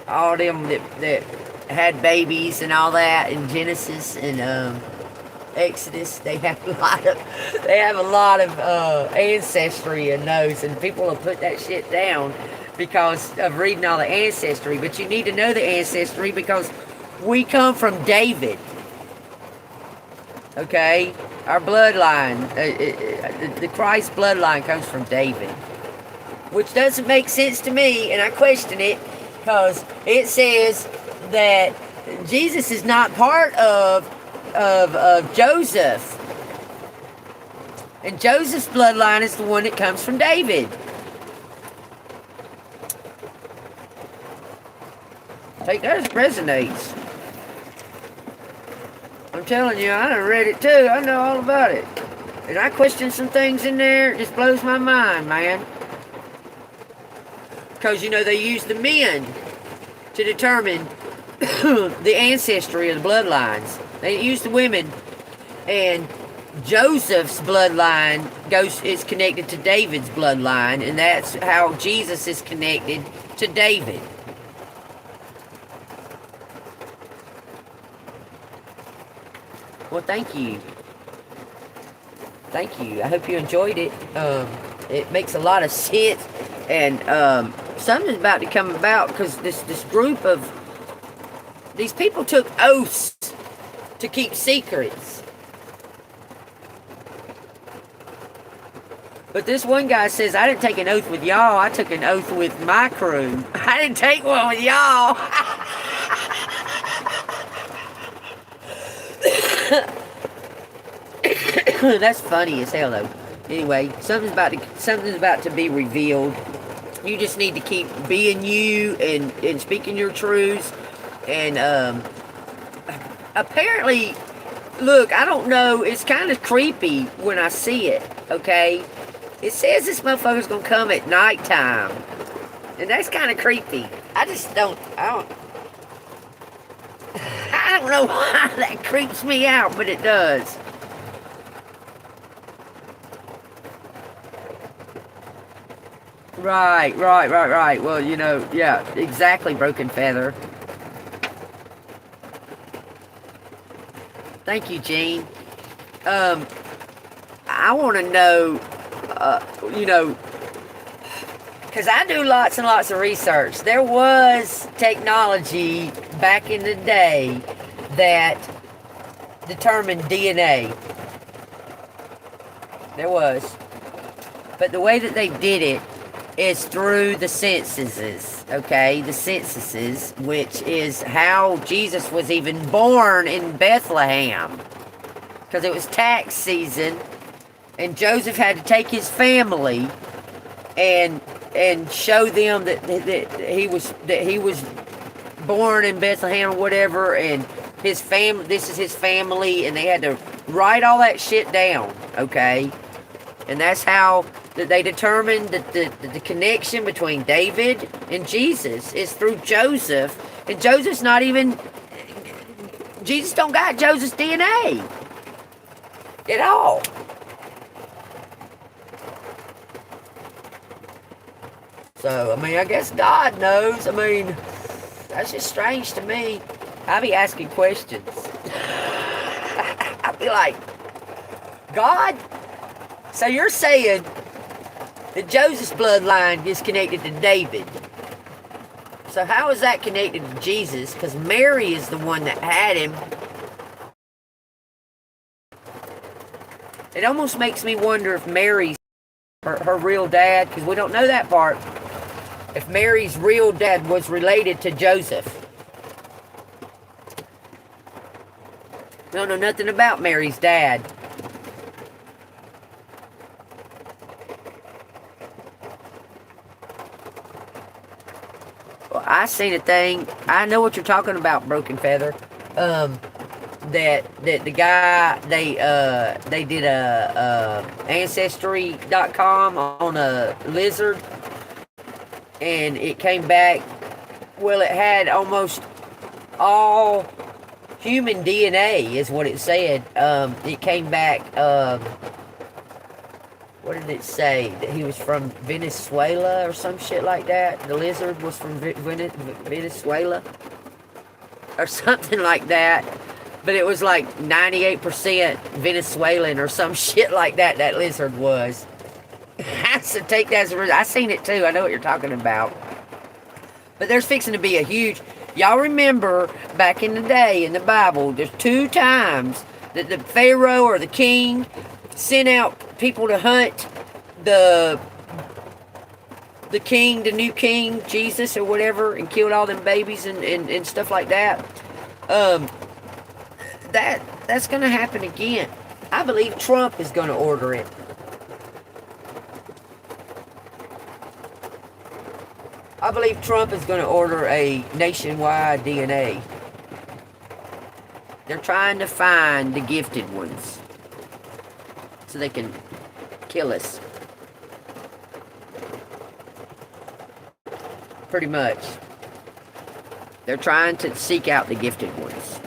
all them that had babies and all that in Genesis and Exodus. They have a lot of ancestry in those, and people will put that shit down because of reading all the ancestry. But you need to know the ancestry because we come from David. Okay, our bloodline, the Christ bloodline comes from David, which doesn't make sense to me, and I question it because it says that Jesus is not part of Joseph, and Joseph's bloodline is the one that comes from David. Take that as it resonates. I'm telling you, I done read it too. I know all about it, and I question some things in there. It just blows my mind, man. Because, you know, they use the men to determine the ancestry of the bloodlines. They use the women. And Joseph's bloodline is connected to David's bloodline. And that's how Jesus is connected to David. Well, thank you. Thank you. I hope you enjoyed it. It makes a lot of sense. And something's about to come about because this group of these people took oaths to keep secrets. But this one guy says, I didn't take an oath with y'all. I took an oath with my crew. I didn't take one with y'all. That's funny as hell, though. Anyway, something's about to be revealed. You just need to keep being you and speaking your truths. And apparently, look, I don't know. It's kind of creepy when I see it, okay? It says this motherfucker's going to come at nighttime. And that's kind of creepy. I don't know why that creeps me out, but it does. Right. Well, you know, yeah, exactly, Broken Feather. Thank you, Gene. I want to know, you know, because I do lots and lots of research. There was technology back in the day that determined DNA. There was. But the way that they did it is through the censuses, okay? The censuses, which is how Jesus was even born in Bethlehem. Because it was tax season, and Joseph had to take his family and show them that he was born in Bethlehem or whatever, and his family, this is his family, and they had to write all that shit down, okay? And that's how that they determined that the connection between David and Jesus is through Joseph. And Joseph's not even... Jesus don't got Joseph's DNA. At all. So, I mean, I guess God knows. I mean, that's just strange to me. I be asking questions. I be like, God? So you're saying that Joseph's bloodline is connected to David. So how is that connected to Jesus? Because Mary is the one that had him. It almost makes me wonder if Mary's her real dad, because we don't know that part. If Mary's real dad was related to Joseph. We don't know nothing about Mary's dad. Well, I seen a thing. I know what you're talking about, Broken Feather. That the guy, they did a Ancestry.com on a lizard, and it came back, well, it had almost all human DNA is what it said. It came back, what did it say? That he was from Venezuela or some shit like that. The lizard was from Venezuela or something like that. But it was like 98% Venezuelan or some shit like that, that lizard was. I said, take that as a result. I seen it too. I know what you're talking about. But there's fixing to be a huge... Y'all remember back in the day in the Bible, there's 2 times that the Pharaoh or the king sent out people to hunt the king, the new king, Jesus or whatever, and killed all them babies and stuff like that. That's going to happen again. I believe Trump is going to order it. I believe Trump is going to order a nationwide DNA. They're trying to find the gifted ones so they can kill us. Pretty much. They're trying to seek out the gifted ones.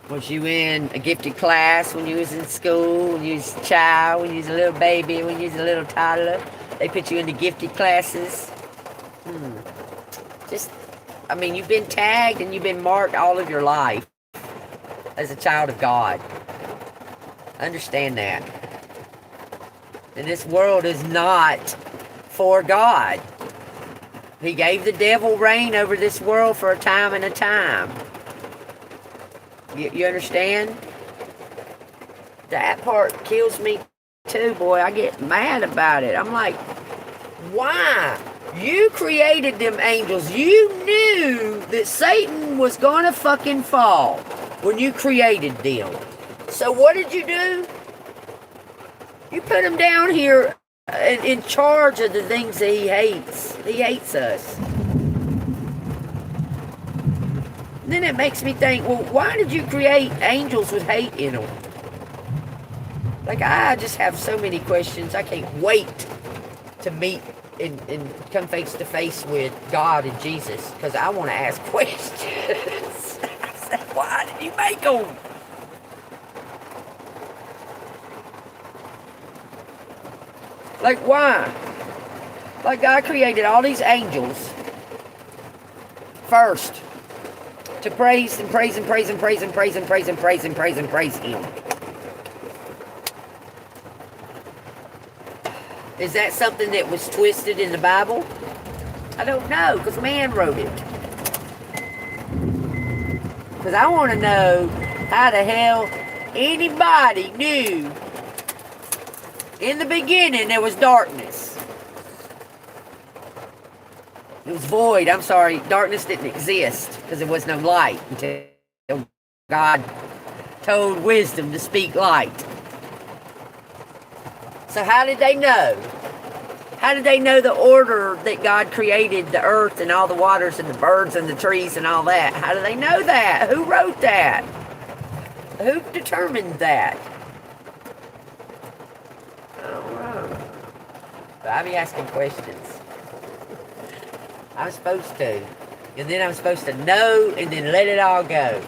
Was you in a gifted class when you was in school, when you was a child, when you was a little baby, when you was a little toddler? They put you into gifted classes. I mean, you've been tagged and you've been marked all of your life as a child of God. Understand that. And this world is not for God. He gave the devil reign over this world for a time and a time. You understand? That part kills me too, boy. I get mad about it. I'm like, why? You created them angels. You knew that Satan was gonna fucking fall when you created them. So what did you do? You put him down here in charge of the things that he hates. He hates us. Then it makes me think, well, why did you create angels with hate in them? Like, I just have so many questions. I can't wait to meet and come face to face with God and Jesus, because I want to ask questions. I said, why did you make them? Like, why? Like, God created all these angels first to praise and praise and praise and praise and praise and praise and praise and praise and praise Him. Is that something that was twisted in the Bible? I don't know, because man wrote it. Because I want to know how the hell anybody knew in the beginning there was darkness. It was void. I'm sorry. Darkness didn't exist because there was no light until God told wisdom to speak light. So how did they know? How did they know the order that God created the earth and all the waters and the birds and the trees and all that? How do they know that? Who wrote that? Who determined that? I don't know. But I be asking questions. I'm supposed to. And then I'm supposed to know and then let it all go.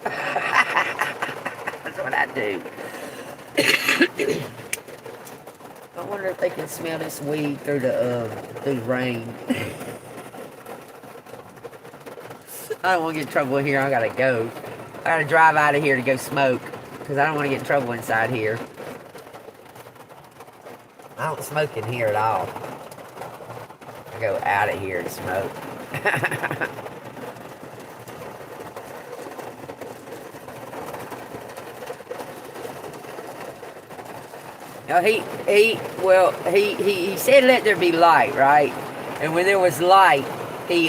That's what I do. I wonder if they can smell this weed through the rain. I don't want to get in trouble here. I gotta go. I gotta drive out of here to go smoke, because I don't want to get in trouble inside here. I don't smoke in here at all. I go out of here to smoke. Now he said, "Let there be light," right? And when there was light, he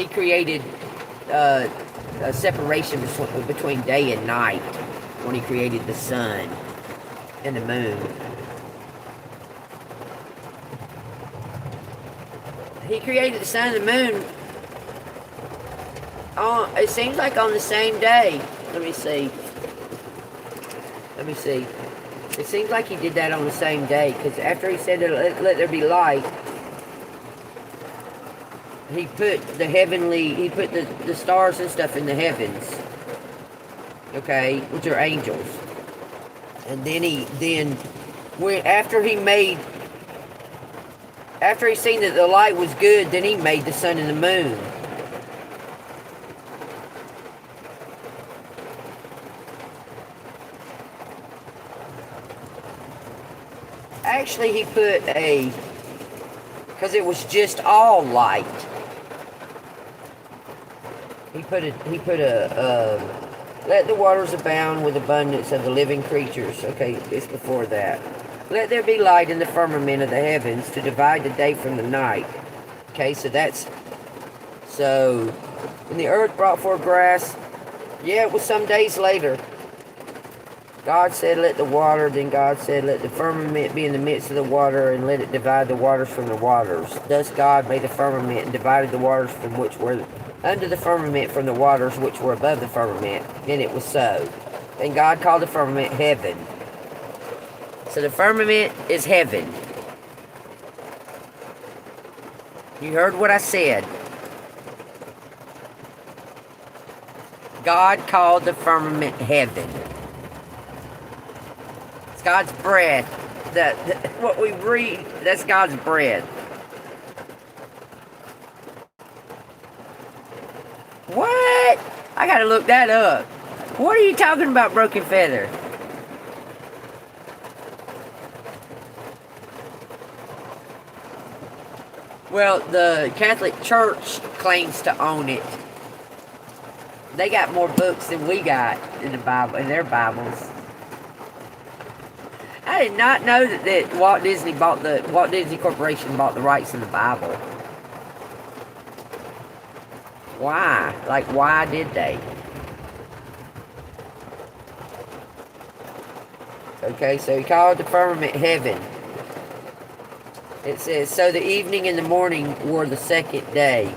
created a separation between day and night when he created the sun and the moon. He created the sun and the moon. It seems like on the same day. Let me see. It seems like he did that on the same day, because after he said, let there be light, he put the stars and stuff in the heavens, okay, which are angels. And then after he seen that the light was good, then he made the sun and the moon. Actually, he put because it was just all light. He put let the waters abound with abundance of the living creatures. Okay, it's before that. Let there be light in the firmament of the heavens to divide the day from the night. Okay, so when the earth brought forth grass, yeah, it was some days later. God said, let the water, then God said, let the firmament be in the midst of the water, and let it divide the waters from the waters. Thus God made the firmament, and divided the waters from which were under the firmament from the waters which were above the firmament. And it was so. And God called the firmament heaven. So the firmament is heaven. You heard what I said. God called the firmament heaven. It's God's breath. What we breathe, that's God's breath. What? I gotta look that up. What are you talking about, Broken Feather? Well, the Catholic Church claims to own it. They got more books than we got in the Bible, in their Bibles. I did not know that Walt Disney Corporation bought the rights to the Bible. Why? Like, why did they? Okay, so he called the firmament heaven. It says, so the evening and the morning were the second day.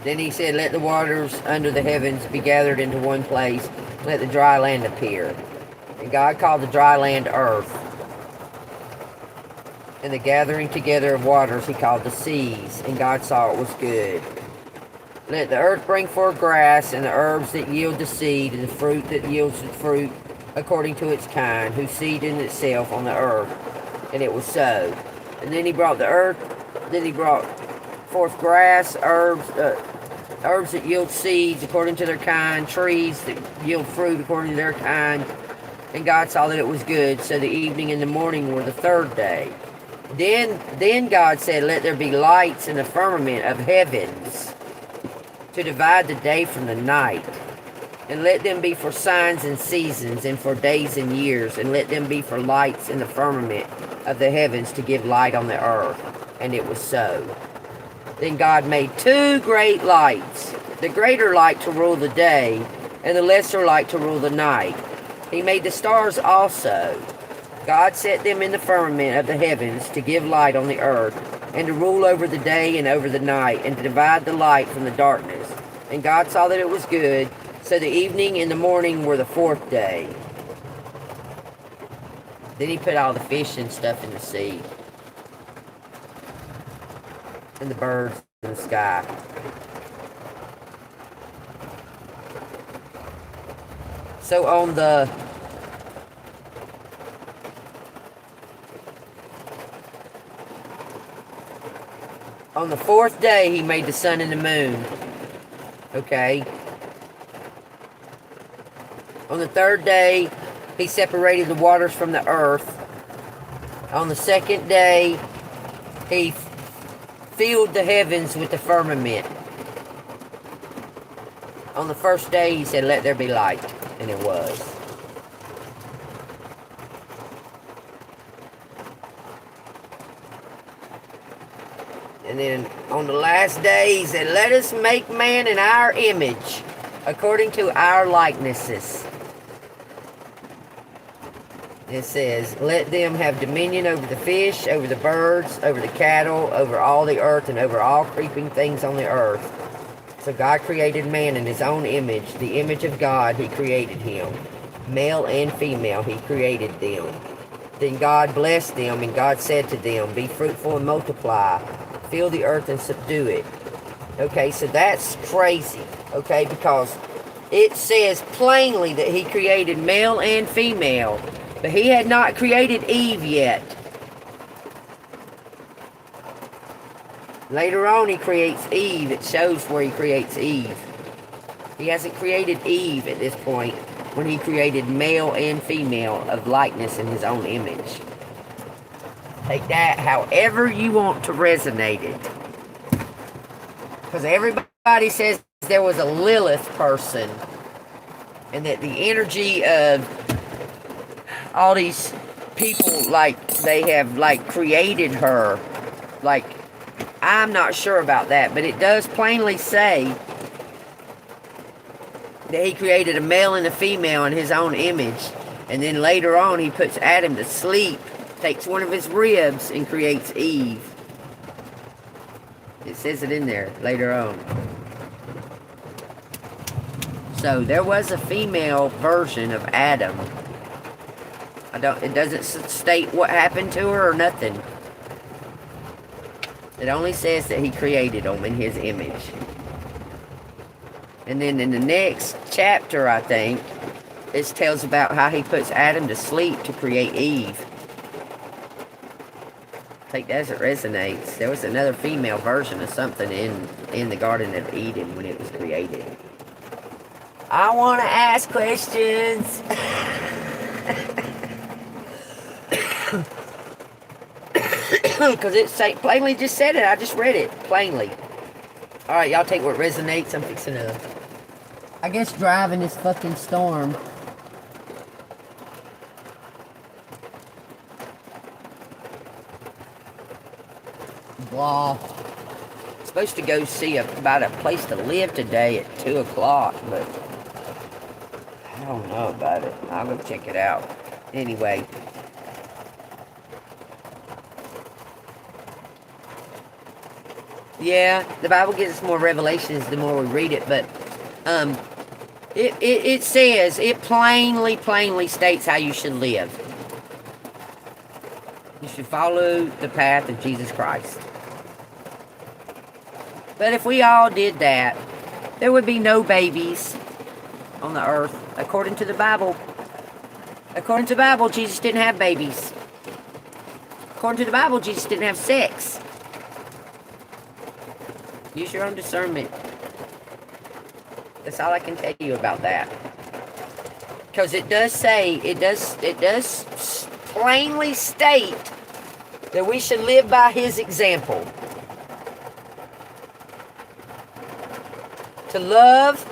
Then he said, let the waters under the heavens be gathered into one place. Let the dry land appear. And God called the dry land earth. And the gathering together of waters he called the seas. And God saw it was good. Let the earth bring forth grass, and the herbs that yield the seed, and the fruit that yields the fruit according to its kind, whose seed in itself on the earth. And it was so. And then he brought forth grass, herbs that yield seeds according to their kind, trees that yield fruit according to their kind. And God saw that it was good. So the evening and the morning were the third day. Then God said, let there be lights in the firmament of heavens to divide the day from the night. And let them be for signs and seasons, and for days and years. And let them be for lights in the firmament of the heavens to give light on the earth. And it was so. Then God made two great lights, the greater light to rule the day, and the lesser light to rule the night. He made the stars also. God set them in the firmament of the heavens to give light on the earth, and to rule over the day and over the night, and to divide the light from the darkness. And God saw that it was good. So the evening and the morning were the fourth day. Then he put all the fish and stuff in the sea. And the birds in the sky. So on the fourth day, he made the sun and the moon. Okay. On the third day, he separated the waters from the earth. On the second day, he filled the heavens with the firmament. On the first day, he said, let there be light. And it was. And then on the last day, he said, let us make man in our image, according to our likenesses. It says, let them have dominion over the fish, over the birds, over the cattle, over all the earth, and over all creeping things on the earth. So God created man in his own image. The image of God, he created him. Male and female, he created them. Then God blessed them, and God said to them, be fruitful and multiply, fill the earth and subdue it. Okay, so that's crazy, okay, because it says plainly that he created male and female, but he had not created Eve yet. Later on he creates Eve. It shows where he creates Eve. He hasn't created Eve at this point, when he created male and female of likeness in his own image. Take that however you want to resonate it. Because everybody says there was a Lilith person, and that the energy of all these people, like, they have, like, created her. Like, I'm not sure about that, but it does plainly say that he created a male and a female in his own image. And then later on he puts Adam to sleep, takes one of his ribs, and creates Eve. It says it in there later on. So there was a female version of Adam. It doesn't state what happened to her or nothing. It only says that he created them in his image. And then in the next chapter, I think, it tells about how he puts Adam to sleep to create Eve. Take that as it resonates. There was another female version of something in the Garden of Eden when it was created. I want to ask questions. Because it plainly just said it. I just read it plainly. Alright, y'all take what resonates. I'm fixing to, I guess, drive in this fucking storm. Blah. I'm supposed to go see about a place to live today at 2 o'clock, but I don't know about it. I'll go check it out. Anyway. Yeah, the Bible gives us more revelations the more we read it, but it says, it plainly states how you should live. You should follow the path of Jesus Christ. But if we all did that, there would be no babies on the earth, according to the Bible. According to the Bible, Jesus didn't have babies. According to the Bible, Jesus didn't have sex. Use your own discernment. That's all I can tell you about that. Because it does say, it does plainly state that we should live by his example. To love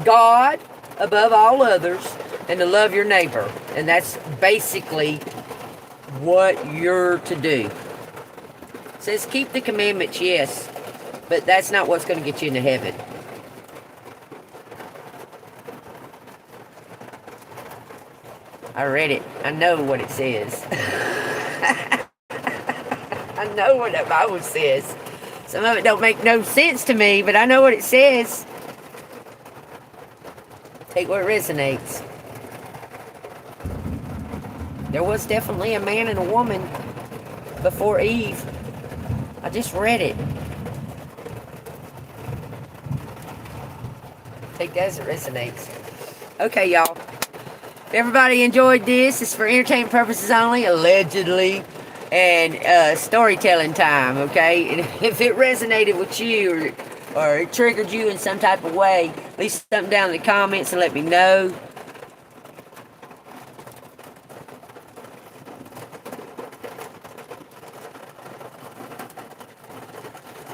God above all others, and to love your neighbor. And that's basically what you're to do. It says keep the commandments, yes. But that's not what's going to get you into heaven. I read it. I know what it says. I know what the Bible says. Some of it don't make no sense to me, but I know what it says. Take what resonates. There was definitely a man and a woman before Eve. I just read it. Take that as it resonates. Okay, y'all. If everybody enjoyed this, it's for entertainment purposes only, allegedly, and storytelling time, okay? And if it resonated with you or it triggered you in some type of way, leave something down in the comments and let me know.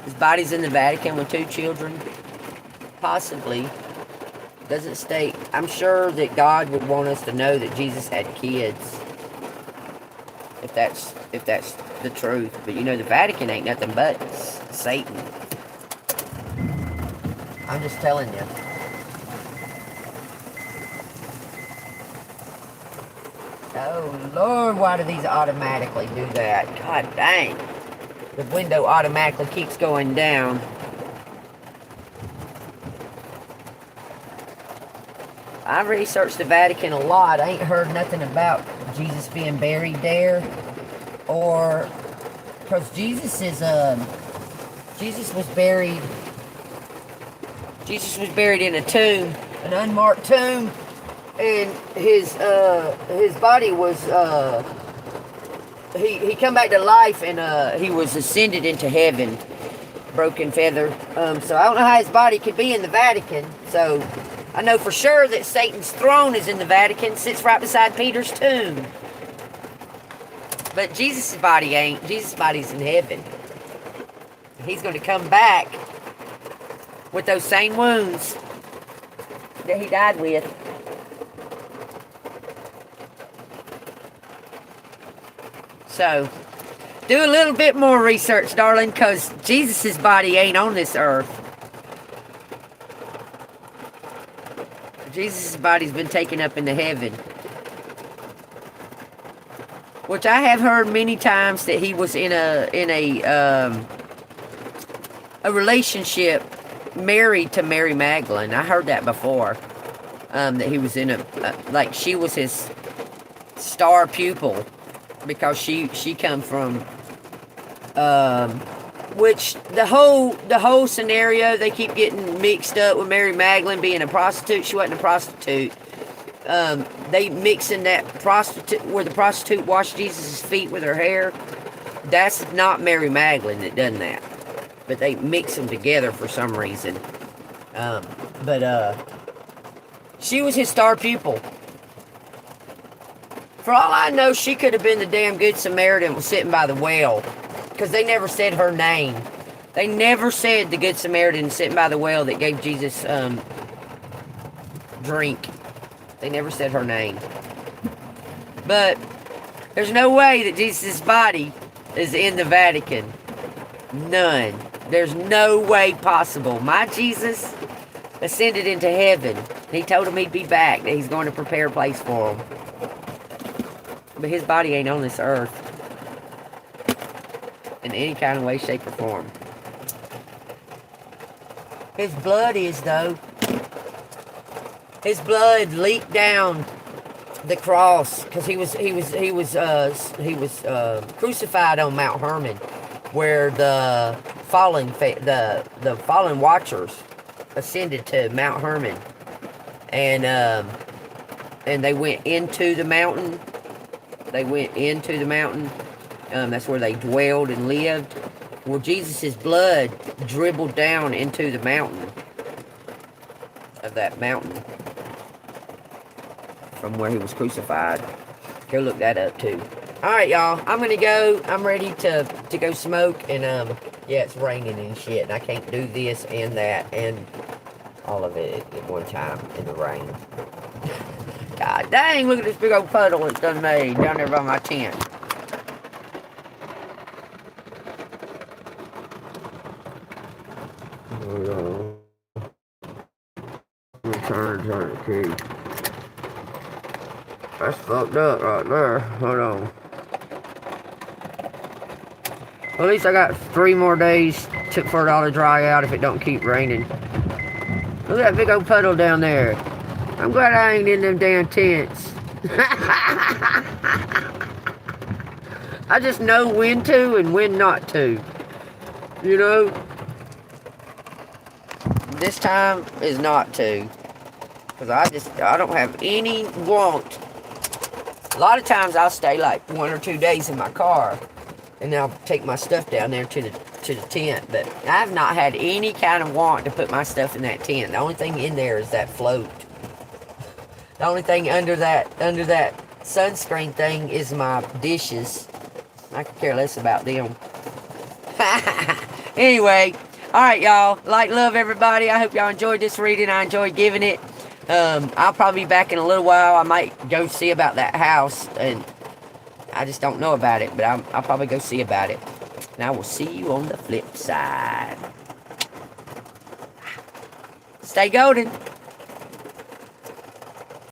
His body's in the Vatican with 2 children. Possibly. Doesn't state. I'm sure that God would want us to know that Jesus had kids. If that's the truth. But you know, the Vatican ain't nothing but Satan. I'm just telling you. Oh Lord, why do these automatically do that? God dang. The window automatically keeps going down. I researched the Vatican a lot. I ain't heard nothing about Jesus being buried there, or because Jesus was buried. Jesus was buried in a tomb, an unmarked tomb, and his body was he come back to life, and he was ascended into heaven, broken feather. So I don't know how his body could be in the Vatican. So I know for sure that Satan's throne is in the Vatican, sits right beside Peter's tomb. But Jesus' body ain't. Jesus' body's in heaven. He's going to come back with those same wounds that he died with. So, do a little bit more research, darling, because Jesus' body ain't on this earth. Jesus' body's been taken up into heaven. Which I have heard many times that he was in a relationship married to Mary Magdalene. I heard that before. That he was in like she was his star pupil, because she come from which the whole scenario, they keep getting mixed up with Mary Magdalene being a prostitute. She wasn't a prostitute. They mix in that prostitute, where the prostitute washed Jesus' feet with her hair. That's not Mary Magdalene that done that. But they mix them together for some reason. She was his star pupil. For all I know, she could have been the damn Good Samaritan was sitting by the well. Because they never said her name. They never said the Good Samaritan sitting by the well that gave Jesus drink. They never said her name. But there's no way that Jesus' body is in the Vatican. None. There's no way possible. My Jesus ascended into heaven. He told him he'd be back, that he's going to prepare a place for him. But his body ain't on this earth in any kind of way, shape, or form. His blood is, though. His blood leaked down the cross, because he was crucified on Mount Hermon, where the fallen watchers ascended to Mount Hermon, and they went into the mountain. That's where they dwelled and lived. Well, Jesus' blood dribbled down into the mountain of that mountain from where he was crucified. Go look that up too. Alright, y'all. I'm gonna go. I'm ready to go smoke, and yeah, it's raining and shit, and I can't do this and that and all of it at one time in the rain. God dang, look at this big old puddle it's done made down there by my tent. Hold on. I'm turn the key. That's fucked up right there. Hold on. Well, at least I got 3 more days for it all to dry out if it don't keep raining. Look at that big old puddle down there. I'm glad I ain't in them damn tents. I just know when to and when not to. You know? This time is not to. Because I don't have any want. A lot of times I'll stay like 1 or 2 days in my car. And then I'll take my stuff down there to the tent. But I've not had any kind of want to put my stuff in that tent. The only thing in there is that float. The only thing under that sunscreen thing is my dishes. I could care less about them. Anyway, alright y'all. Like, love everybody. I hope y'all enjoyed this reading. I enjoyed giving it. I'll probably be back in a little while. I might go see about that house. And I just don't know about it. But I'll probably go see about it. And I will see you on the flip side. Stay golden.